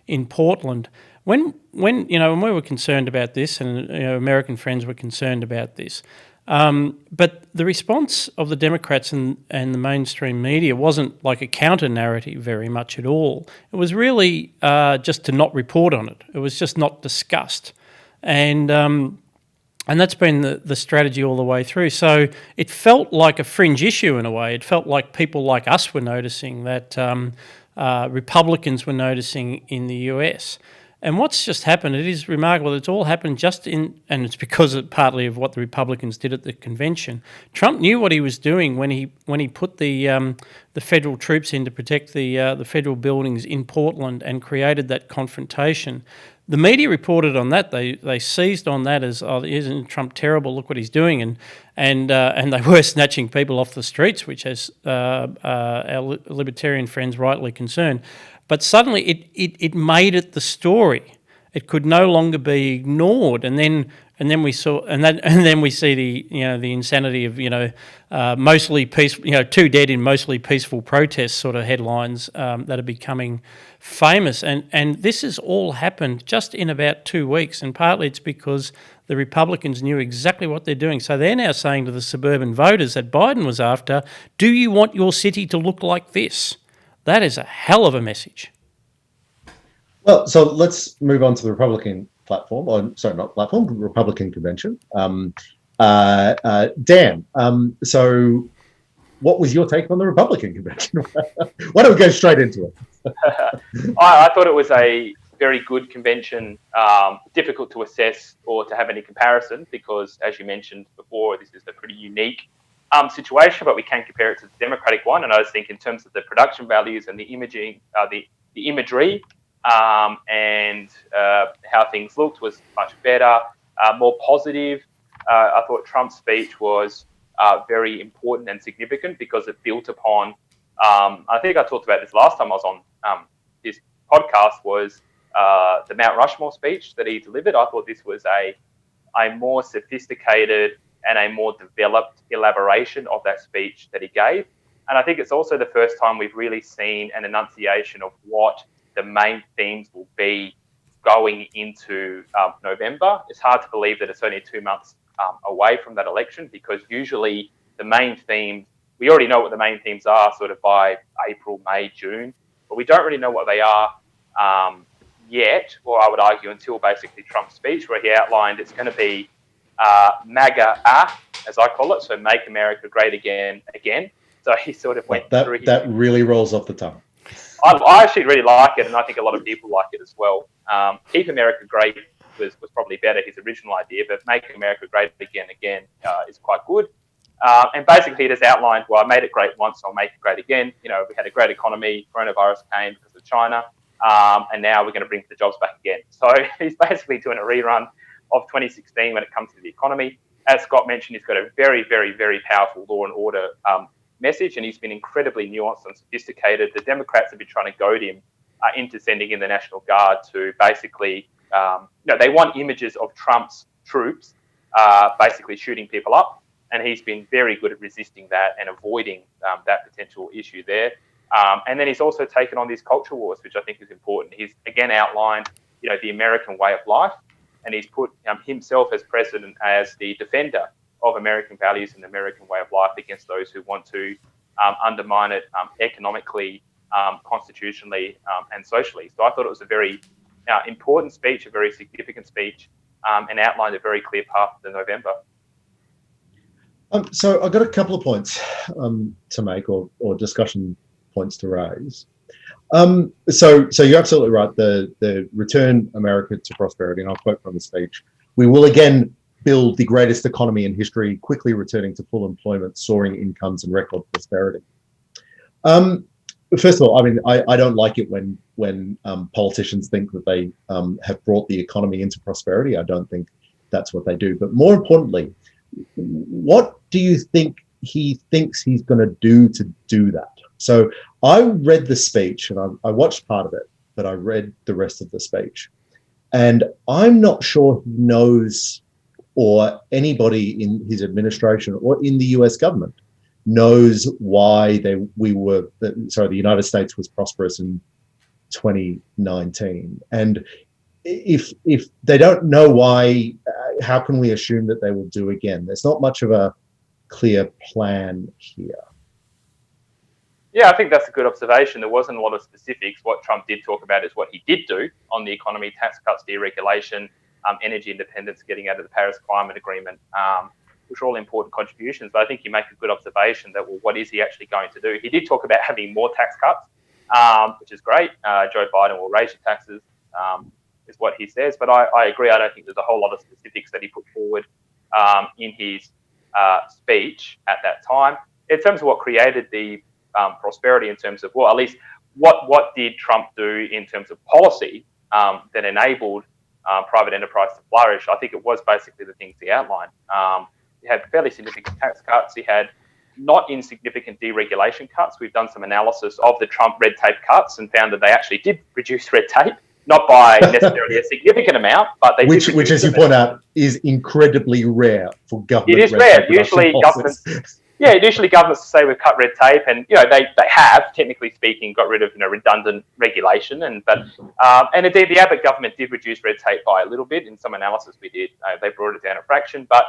Speaker 1: in Portland. When we were concerned about this, and American friends were concerned about this, But the response of the Democrats and the mainstream media wasn't like a counter-narrative very much at all. It was really just to not report on it. It was just not discussed. And that's been the strategy all the way through. So it felt like a fringe issue in a way. It felt like people like us were noticing, that Republicans were noticing in the US. And what's just happened, it is remarkable, it's all happened just in, and it's because of partly of what the Republicans did at the convention. Trump knew what he was doing when he put the federal troops in to protect the federal buildings in Portland and created that confrontation. The media reported on that. They seized on that as, oh, isn't Trump terrible? Look what he's doing, and they were snatching people off the streets, which has our libertarian friends rightly concerned. But suddenly it made it the story. It could no longer be ignored, and then we see the insanity of mostly peaceful, 2 dead in mostly peaceful protests sort of headlines that are becoming famous, and this has all happened just in about 2 weeks, and partly it's because the Republicans knew exactly what they're doing. So they're now saying to the suburban voters that Biden was after, do you want your city to look like this? That is a hell of a message.
Speaker 2: Well, so let's move on to the Republican platform, or sorry, not platform, Republican convention. Dan, so what was your take on the Republican convention? Why don't we go straight into it?
Speaker 3: I thought it was a very good convention, difficult to assess or to have any comparison because, as you mentioned before, this is a pretty unique situation, but we can compare it to the Democratic one. And I just think in terms of the production values and the imaging, the imagery and how things looked was much better, more positive. I thought Trump's speech was very important and significant because it built upon, I think I talked about this last time I was on this podcast, was the Mount Rushmore speech that he delivered. I thought this was a more sophisticated and a more developed elaboration of that speech that he gave. And I think it's also the first time we've really seen an enunciation of what the main themes will be going into November. It's hard to believe that it's only 2 months away from that election, because usually the main theme, we already know what the main themes are sort of by April, May, June, but we don't really know what they are yet, or I would argue until basically Trump's speech, where he outlined it's going to be MAGA, as I call it, so Make America Great Again. So he sort of went through his...
Speaker 2: That really rolls off the tongue.
Speaker 3: I actually really like it, and I think a lot of people like it as well. Keep America Great was probably better, his original idea, but Make America Great Again is quite good. And basically it has outlined, well, I made it great once, I'll make it great again. We had a great economy, coronavirus came because of China, and now we're going to bring the jobs back again. So he's basically doing a rerun of 2016 when it comes to the economy. As Scott mentioned, he's got a very, very, very powerful law and order message, and he's been incredibly nuanced and sophisticated. The Democrats have been trying to goad him into sending in the National Guard to basically, they want images of Trump's troops basically shooting people up, and he's been very good at resisting that and avoiding that potential issue there. And then he's also taken on these culture wars, which I think is important. He's again outlined, the American way of life, and he's put himself as president as the defender of American values and the American way of life against those who want to undermine it economically, constitutionally, and socially. So I thought it was a very important speech, a very significant speech, and outlined a very clear path to November.
Speaker 2: So I've got a couple of points to make, or discussion points to raise. So you're absolutely right. The return America to prosperity, and I'll quote from the speech: "We will again build the greatest economy in history, quickly returning to full employment, soaring incomes, and record prosperity." First of all, I mean, I don't like it when politicians think that they have brought the economy into prosperity. I don't think that's what they do. But more importantly, what do you think he thinks he's going to do that? So I read the speech, and I watched part of it, but I read the rest of the speech. And I'm not sure he knows, or anybody in his administration or in the US government knows why the United States was prosperous in 2019. And if they don't know why, how can we assume that they will do again? There's not much of a clear plan here.
Speaker 3: Yeah, I think that's a good observation. There wasn't a lot of specifics. What Trump did talk about is what he did do on the economy: tax cuts, deregulation, energy independence, getting out of the Paris Climate Agreement, which are all important contributions. But I think you make a good observation that, well, what is he actually going to do? He did talk about having more tax cuts, which is great. Joe Biden will raise your taxes, is what he says. But I agree. I don't think there's a whole lot of specifics that he put forward in his speech at that time. In terms of what created the prosperity, in terms of, well, at least what did Trump do in terms of policy that enabled private enterprise to flourish? I think it was basically the things he outlined. He had fairly significant tax cuts. He had not insignificant deregulation cuts. We've done some analysis of the Trump red tape cuts and found that they actually did reduce red tape, not by necessarily a significant amount, but they
Speaker 2: which, as you point out, is incredibly rare for government.
Speaker 3: It is rare. Usually governments. Yeah, usually governments say we've cut red tape, and they have, technically speaking, got rid of redundant regulation, and indeed the Abbott government did reduce red tape by a little bit. In some analysis we did, they brought it down a fraction, but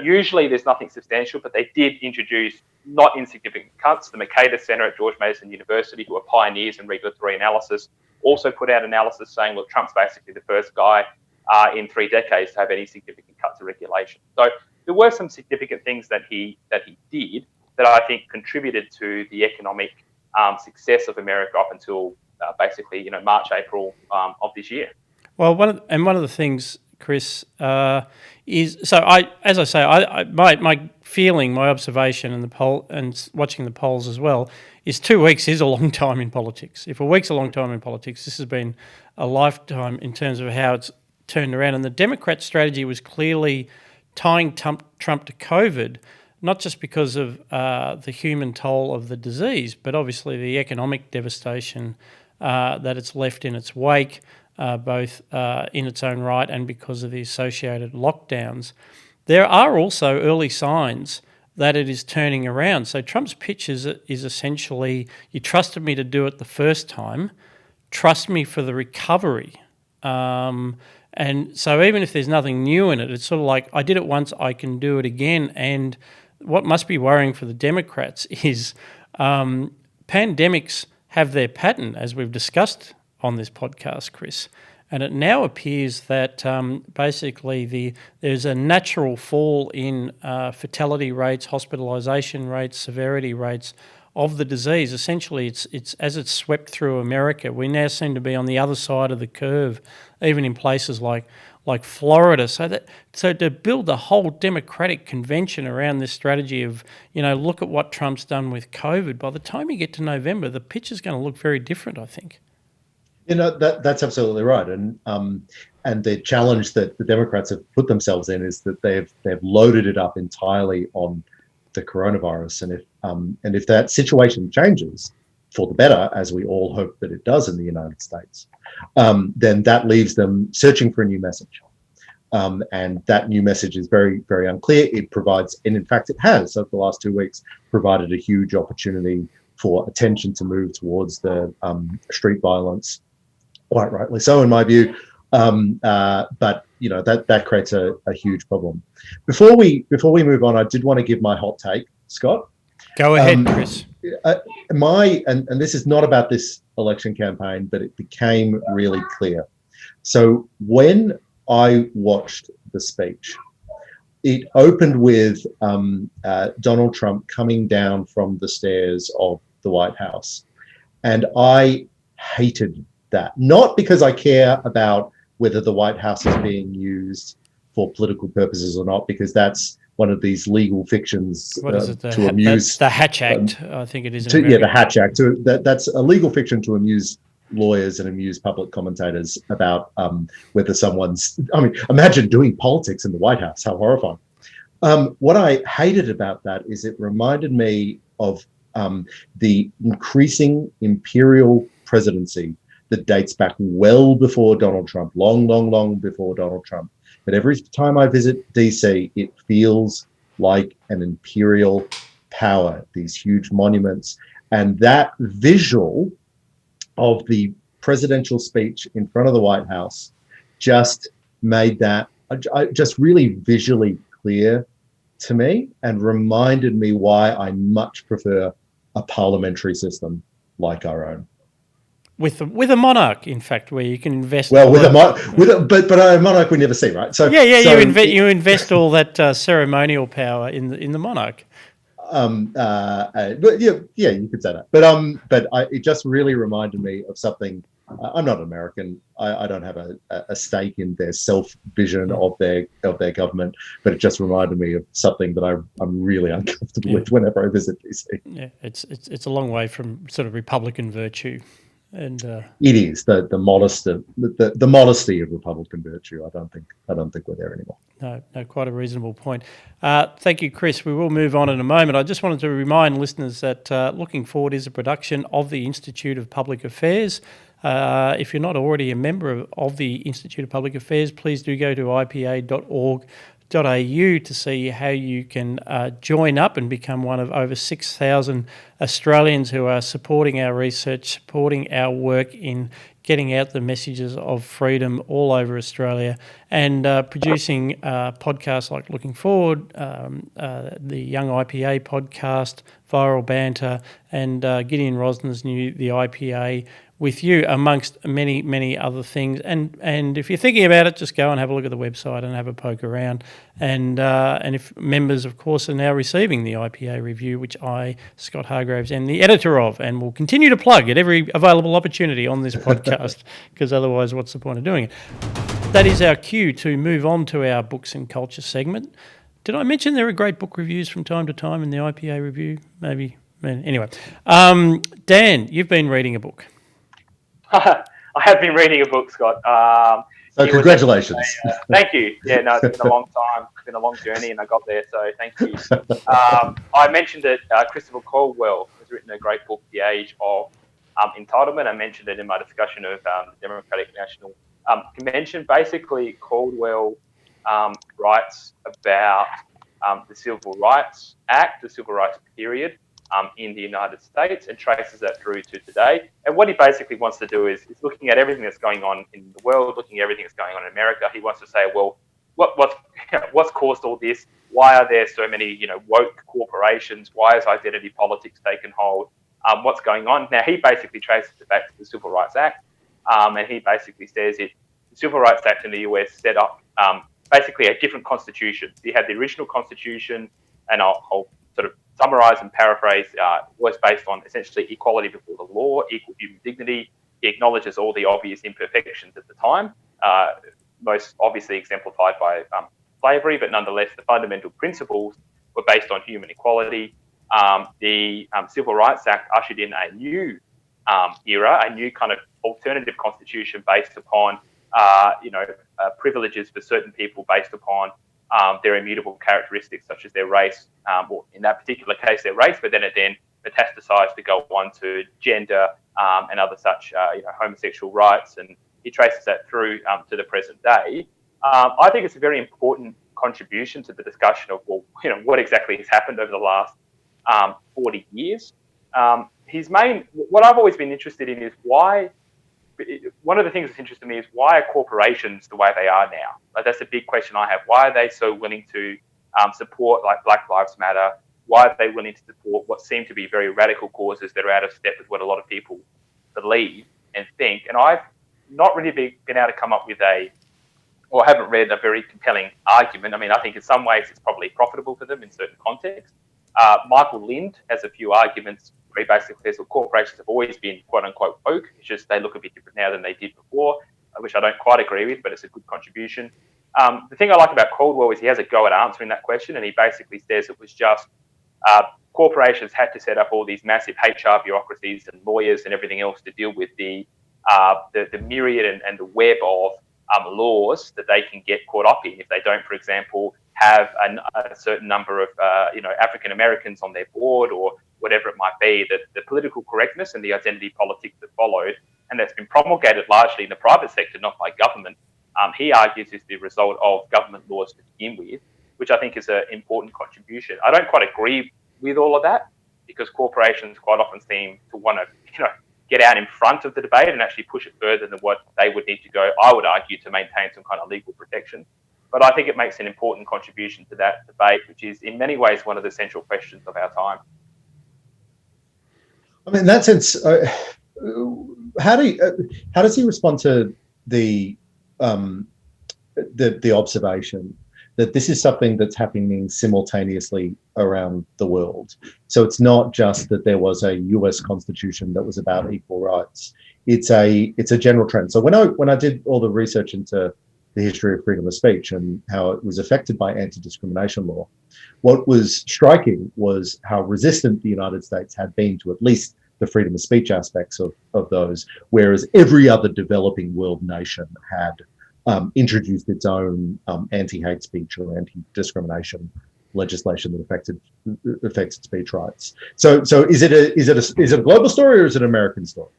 Speaker 3: usually there's nothing substantial. But they did introduce not insignificant cuts. The Mercator Center at George Mason University, who are pioneers in regulatory analysis, also put out analysis saying, look, Trump's basically the first guy in 3 decades to have any significant cuts to regulation. So there were some significant things that he did that I think contributed to the economic success of America up until basically March, April of this year.
Speaker 1: Well, one of the things, Chris, is my feeling, my observation, and the poll and watching the polls as well, is 2 weeks is a long time in politics. If a week's a long time in politics, this has been a lifetime in terms of how it's turned around. And the Democrat strategy was clearly tying Trump to COVID, not just because of the human toll of the disease, but obviously the economic devastation that it's left in its wake, both in its own right and because of the associated lockdowns. There are also early signs that it is turning around. So Trump's pitch is essentially, you trusted me to do it the first time, trust me for the recovery. And so even if there's nothing new in it, it's sort of like, I did it once, I can do it again. And what must be worrying for the Democrats is pandemics have their pattern, as we've discussed on this podcast, Chris. And it now appears that basically there's a natural fall in fatality rates, hospitalisation rates, severity rates of the disease. Essentially, it's as it's swept through America, we now seem to be on the other side of the curve, even in places like Florida. So to build a whole Democratic convention around this strategy of, look at what Trump's done with COVID, by the time you get to November, the pitch is going to look very different, I think.
Speaker 2: That's absolutely right, and the challenge that the Democrats have put themselves in is that they've loaded it up entirely on the coronavirus, and if that situation changes for the better, as we all hope that it does in the United States, then that leaves them searching for a new message, and that new message is very, very unclear. It provides, and in fact, it has over the last 2 weeks provided a huge opportunity for attention to move towards the street violence. Quite rightly so, in my view, but that creates a huge problem. Before we move on, I did want to give my hot take, Scott.
Speaker 1: Go ahead, Chris.
Speaker 2: And this is not about this election campaign, but it became really clear. So when I watched the speech, it opened with Donald Trump coming down from the stairs of the White House, and I hated that, not because I care about whether the White House is being used for political purposes or not, because that's one of these legal fictions
Speaker 1: what is it,
Speaker 2: to amuse.
Speaker 1: That's the Hatch Act, I think it is.
Speaker 2: The Hatch Act. That's a legal fiction to amuse lawyers and amuse public commentators about whether someone's. I mean, imagine doing politics in the White House. How horrifying! What I hated about that is it reminded me of the increasing imperial presidency that dates back well before Donald Trump, long before Donald Trump. But every time I visit DC, it feels like an imperial power, these huge monuments. And that visual of the presidential speech in front of the White House just made that just really visually clear to me and reminded me why I much prefer a parliamentary system like our own.
Speaker 1: With a monarch, in fact, where you can invest.
Speaker 2: Well, but a monarch we never see, right? So
Speaker 1: you invest all that ceremonial power in the monarch.
Speaker 2: But yeah, you could say that. But it just really reminded me of something. I'm not American. I don't have a stake in their self vision of their government. But it just reminded me of something that I'm really uncomfortable with whenever I visit DC.
Speaker 1: Yeah, it's a long way from sort of Republican virtue. And
Speaker 2: it is the modesty of Republican virtue. I don't think we're there anymore.
Speaker 1: No, quite a reasonable point. Thank you, Chris. We will move on in a moment. I just wanted to remind listeners that Looking Forward is a production of the Institute of Public Affairs. If you're not already a member of the Institute of Public Affairs, please do go to ipa.org.au to see how you can join up and become one of over 6,000 Australians who are supporting our research, supporting our work in getting out the messages of freedom all over Australia, and producing podcasts like Looking Forward, the Young IPA podcast, Viral Banter, and Gideon Rosner's The IPA with you, amongst many, many other things. And if you're thinking about it, just go and have a look at the website and have a poke around. And if members, of course, are now receiving the IPA review, which I, Scott Hargraves, am the editor of, and will continue to plug at every available opportunity on this podcast, because otherwise what's the point of doing it? That is our cue to move on to our books and culture segment. Did I mention there are great book reviews from time to time in the IPA review? Maybe. Anyway. Dan, you've been reading a book.
Speaker 3: I have been reading a book, Scott.
Speaker 2: So congratulations.
Speaker 3: Thank you. Yeah, no, it's been a long time. It's been a long journey, and I got there, so thank you. I mentioned that Christopher Caldwell has written a great book, The Age of Entitlement. I mentioned it in my discussion of the Democratic National Convention. Basically, Caldwell writes about the Civil Rights Act, the Civil Rights period, in the United States, and traces that through to today. And what he basically wants to do is looking at everything that's going on in the world, looking at everything that's going on in America. He wants to say, well, what's caused all this? Why are there so many, woke corporations? Why has identity politics taken hold? What's going on? Now, he basically traces it back to the Civil Rights Act, and he basically says the Civil Rights Act in the US set up basically a different constitution. So you had the original constitution, and I'll sort of summarize and paraphrase, was based on essentially equality before the law, equal human dignity. He acknowledges all the obvious imperfections at the time, most obviously exemplified by slavery, but nonetheless, the fundamental principles were based on human equality. The Civil Rights Act ushered in a new era, a new kind of alternative constitution based upon, privileges for certain people based upon their immutable characteristics, such as their race, or in that particular case, their race, but then it metastasized to go on to gender and other such, homosexual rights, and he traces that through to the present day. I think it's a very important contribution to the discussion of, what exactly has happened over the last 40 years. What I've always been interested in is why. One of the things that's interested me is why are corporations the way they are now? Like, that's a big question I have. Why are they so willing to support like Black Lives Matter? Why are they willing to support what seem to be very radical causes that are out of step with what a lot of people believe and think? And I've not really been able to come up with I haven't read a very compelling argument. I mean, I think in some ways it's probably profitable for them in certain contexts. Michael Lind has a few arguments where he basically says that corporations have always been quote unquote woke. It's just they look a bit different now than they did before, which I don't quite agree with, but it's a good contribution. The thing I like about Caldwell is he has a go at answering that question, and he basically says it was just corporations had to set up all these massive HR bureaucracies and lawyers and everything else to deal with the myriad and the web of laws that they can get caught up in if they don't, for example, have a certain number of African Americans on their board or whatever it might be. That the political correctness and the identity politics that followed, and that's been promulgated largely in the private sector, not by government, he argues is the result of government laws to begin with, which I think is an important contribution. I don't quite agree with all of that, because corporations quite often seem to want to get out in front of the debate and actually push it further than what they would need to go, I would argue, to maintain some kind of legal protection. But I think it makes an important contribution to that debate, which is in many ways one of the central questions of our time.
Speaker 2: I mean, in that sense, how does he respond to the observation that this is something that's happening simultaneously around the world? So it's not just that there was a US Constitution that was about equal rights. It's a general trend. So when I did all the research into the history of freedom of speech and how it was affected by anti-discrimination law, what was striking was how resistant the United States had been to at least the freedom of speech aspects of those, whereas every other developing world nation had introduced its own anti-hate speech or anti-discrimination legislation that affected speech rights. So is it a global story or is it an American story?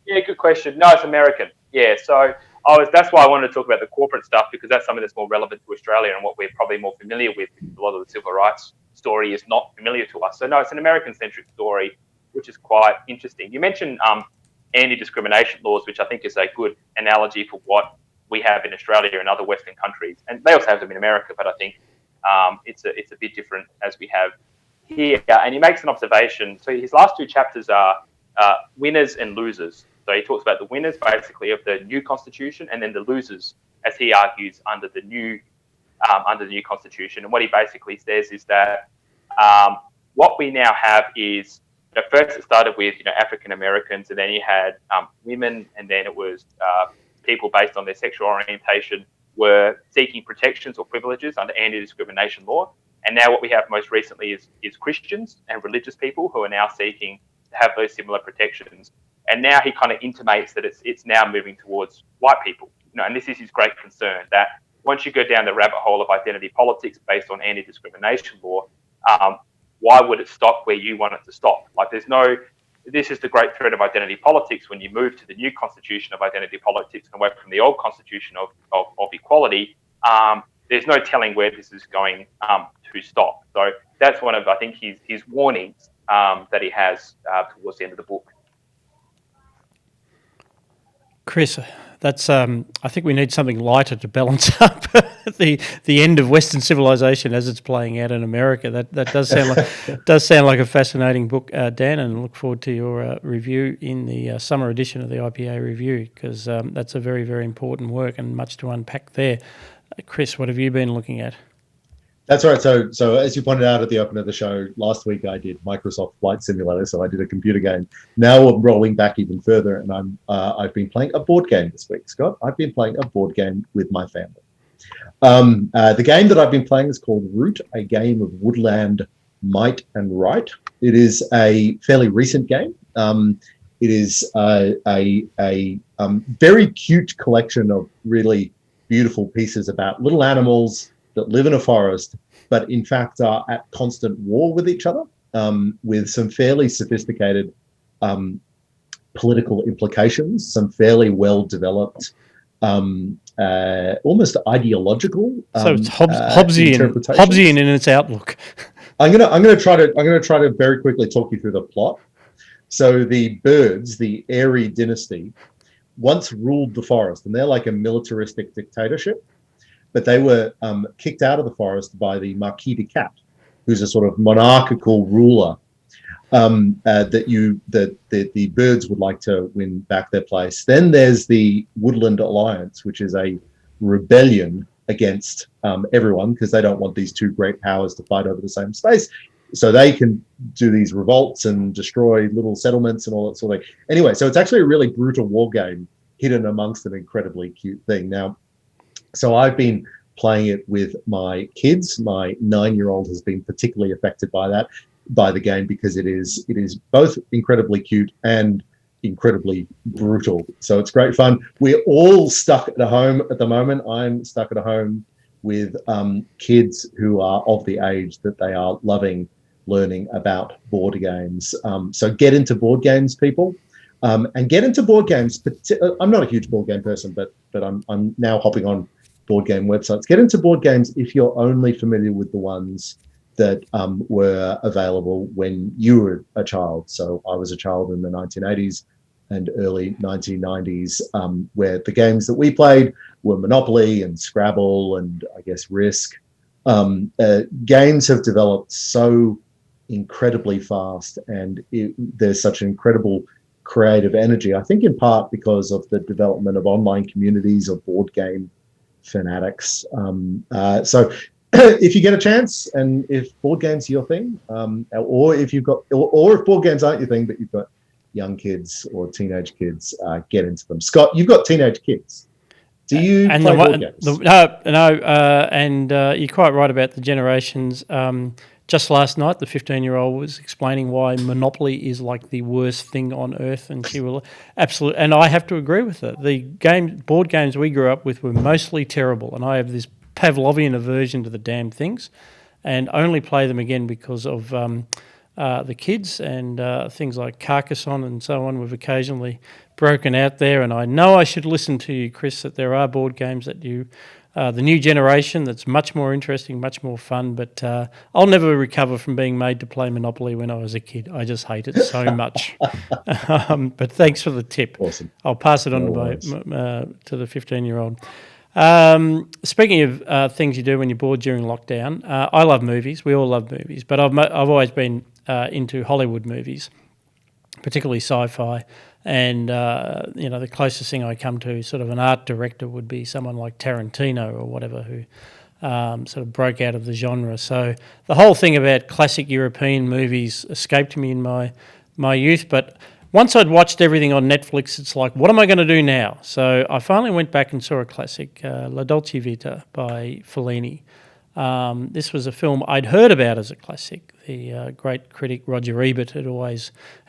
Speaker 3: Yeah, good question. No, it's American. Yeah, so that's why I wanted to talk about the corporate stuff, because that's something that's more relevant to Australia and what we're probably more familiar with. A lot of the civil rights story is not familiar to us. So no, it's an American-centric story, which is quite interesting. You mentioned anti-discrimination laws, which I think is a good analogy for what we have in Australia and other Western countries, and they also have them in America. But I think it's a bit different as we have here. And he makes an observation. So his last two chapters are winners and losers. So he talks about the winners, basically, of the new constitution, and then the losers, as he argues, under the new constitution. And what he basically says is that what we now have is, first it started with African Americans, and then you had women, and then it was people based on their sexual orientation were seeking protections or privileges under anti-discrimination law. And now what we have most recently is Christians and religious people who are now seeking to have those similar protections. And now he kind of intimates that it's now moving towards white people. And this is his great concern, that once you go down the rabbit hole of identity politics based on anti-discrimination law, why would it stop where you want it to stop? This is the great threat of identity politics. When you move to the new constitution of identity politics and away from the old constitution of equality, there's no telling where this is going to stop. So that's one of, I think, his warnings that he has towards the end of the book.
Speaker 1: Chris, that's I think we need something lighter to balance up the end of Western civilization as it's playing out in America. That does sound like a fascinating book, Dan, and I look forward to your review in the summer edition of the IPA Review, because that's a very, very important work and much to unpack there. Chris, what have you been looking at?
Speaker 2: That's right. So as you pointed out at the open of the show, last week I did Microsoft Flight Simulator, so I did a computer game. Now we're rolling back even further, and I've been playing a board game this week, Scott. I've been playing a board game with my family. The game that I've been playing is called Root, a game of woodland might and right. It is a fairly recent game. It is a very cute collection of really beautiful pieces about little animals that live in a forest, but in fact are at constant war with each other, with some fairly sophisticated political implications, some fairly well-developed, almost ideological.
Speaker 1: So it's Hobbesian in its outlook.
Speaker 2: I'm gonna try to very quickly talk you through the plot. So the birds, the Airy dynasty, once ruled the forest, and they're like a militaristic dictatorship. But they were kicked out of the forest by the Marquis de Cap, who's a sort of monarchical ruler that the birds would like to win back their place. Then there's the Woodland Alliance, which is a rebellion against everyone, because they don't want these two great powers to fight over the same space. So they can do these revolts and destroy little settlements and all that sort of thing. Anyway, so it's actually a really brutal war game hidden amongst an incredibly cute thing. Now, so I've been playing it with my kids. My 9-year-old has been particularly affected by the game, because it is both incredibly cute and incredibly brutal. So it's great fun. We're all stuck at home at the moment. I'm stuck at home with kids who are of the age that they are loving learning about board games. So get into board games, people. And get into board games. I'm not a huge board game person, but I'm now hopping on board game websites. Get into board games if you're only familiar with the ones that were available when you were a child. So I was a child in the 1980s. and early 1990s, where the games that we played were Monopoly and Scrabble and I guess Risk. Games have developed so incredibly fast, and there's such an incredible creative energy, I think in part because of the development of online communities of board game fanatics. So if you get a chance, and if board games are your thing, or if you've got, or if board games aren't your thing, but you've got young kids or teenage kids, get into them. Scott, you've got teenage kids. Do you play board games?
Speaker 1: And you're quite right about the generations. Just last night, the 15-year-old was explaining why Monopoly is like the worst thing on earth, and she will absolutely. And I have to agree with her. The board games we grew up with were mostly terrible, and I have this Pavlovian aversion to the damn things, and only play them again because of the kids and things like Carcassonne and so on. We've occasionally broken out there, and I know I should listen to you, Chris, that there are board games that you. The new generation that's much more interesting, much more fun, but I'll never recover from being made to play Monopoly when I was a kid. I just hate it so much. But thanks for the tip.
Speaker 2: Awesome.
Speaker 1: I'll pass it on to the 15-year-old. Speaking of things you do when you're bored during lockdown, I love movies. We all love movies, but I've always been into Hollywood movies, particularly sci-fi. And, the closest thing I come to sort of an art director would be someone like Tarantino or whatever, who sort of broke out of the genre. So the whole thing about classic European movies escaped me in my youth. But once I'd watched everything on Netflix, it's like, what am I going to do now? So I finally went back and saw a classic, La Dolce Vita by Fellini. This was a film I'd heard about as a classic. The great critic Roger Ebert had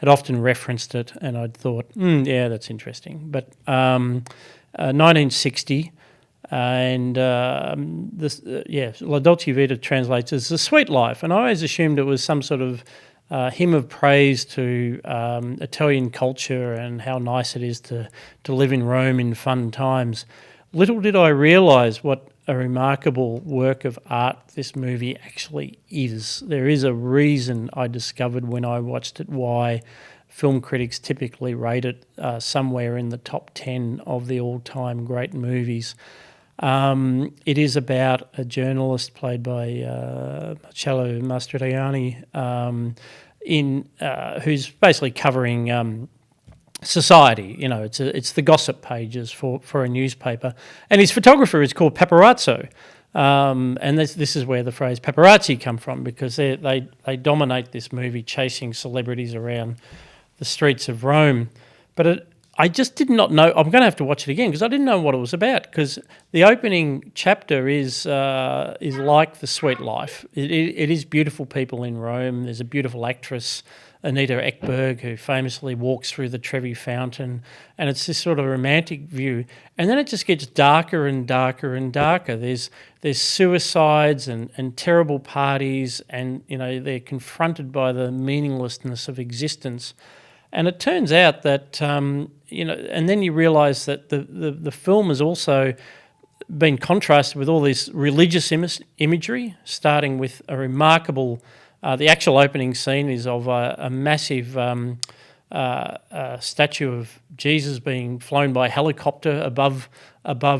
Speaker 1: often referenced it, and I'd thought, yeah, that's interesting. But 1960, and La Dolce Vita translates as The Sweet Life, and I always assumed it was some sort of hymn of praise to Italian culture and how nice it is to live in Rome in fun times. Little did I realise what a remarkable work of art this movie actually is. There is a reason, I discovered when I watched it, why film critics typically rate it somewhere in the top 10 of the all-time great movies. It is about a journalist played by Marcello Mastroianni, who's basically covering society. It's the gossip pages for a newspaper, and his photographer is called Paparazzo, and this is where the phrase paparazzi come from, because they dominate this movie, chasing celebrities around the streets of Rome. But I just did not know. I'm going to have to watch it again because I didn't know what it was about. Because the opening chapter is like The Sweet Life. It is beautiful people in Rome. There's a beautiful actress, Anita Ekberg, who famously walks through the Trevi Fountain, and it's this sort of romantic view. And then it just gets darker and darker and darker. There's suicides and terrible parties, and they're confronted by the meaninglessness of existence. And it turns out that and then you realise that the film has also been contrasted with all this religious imagery, starting with a remarkable. The actual opening scene is of a massive statue of Jesus being flown by helicopter above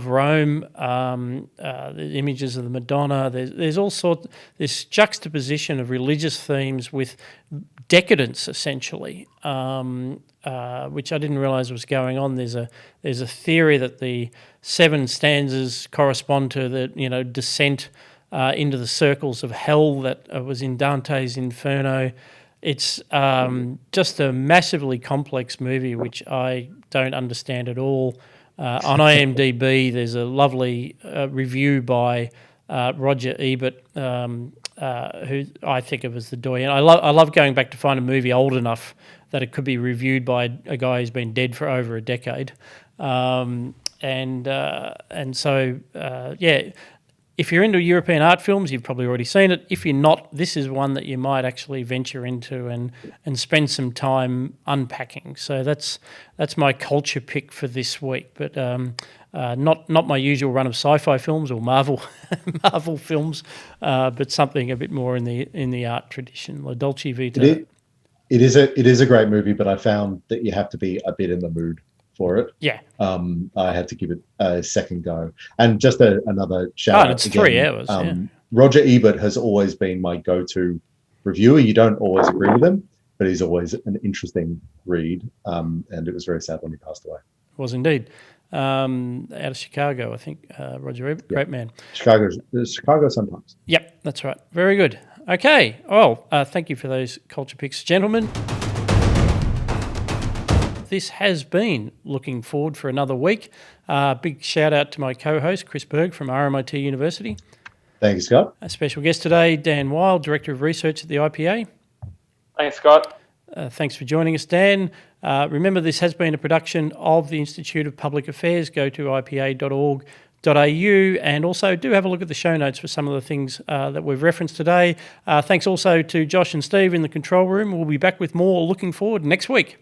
Speaker 1: Rome. The images of the Madonna. There's all sorts. This juxtaposition of religious themes with decadence, essentially, which I didn't realise was going on. There's a theory that the 7 stanzas correspond to the descent into the circles of hell that was in Dante's Inferno. It's just a massively complex movie, which I don't understand at all. On IMDb, there's a lovely review by Roger Ebert, who I think of as the doyen. I love going back to find a movie old enough that it could be reviewed by a guy who's been dead for over a decade. And so if you're into European art films, you've probably already seen it. If you're not, this is one that you might actually venture into and spend some time unpacking. So that's my culture pick for this week. But not my usual run of sci-fi films or Marvel films, but something a bit more in the art tradition. La Dolce Vita.
Speaker 2: It is a great movie, but I found that you have to be a bit in the mood for it.
Speaker 1: Yeah.
Speaker 2: I had to give it a second go. And just another shout out.
Speaker 1: And it's
Speaker 2: again,
Speaker 1: 3 hours.
Speaker 2: Roger Ebert has always been my go-to reviewer. You don't always agree with him, but he's always an interesting read. And it was very sad when he passed away.
Speaker 1: It was indeed. Out of Chicago, I think, Roger Ebert, great man.
Speaker 2: Chicago sometimes.
Speaker 1: Yep, that's right. Very good. Okay. Well, thank you for those culture picks, gentlemen. This has been Looking Forward for another week. Big shout out to my co-host, Chris Berg from RMIT University.
Speaker 2: Thank you, Scott.
Speaker 1: A special guest today, Dan Wilde, Director of Research at the IPA.
Speaker 3: Thanks, Scott.
Speaker 1: Thanks for joining us, Dan. Remember, this has been a production of the Institute of Public Affairs. Go to ipa.org.au and also do have a look at the show notes for some of the things that we've referenced today. Thanks also to Josh and Steve in the control room. We'll be back with more Looking Forward next week.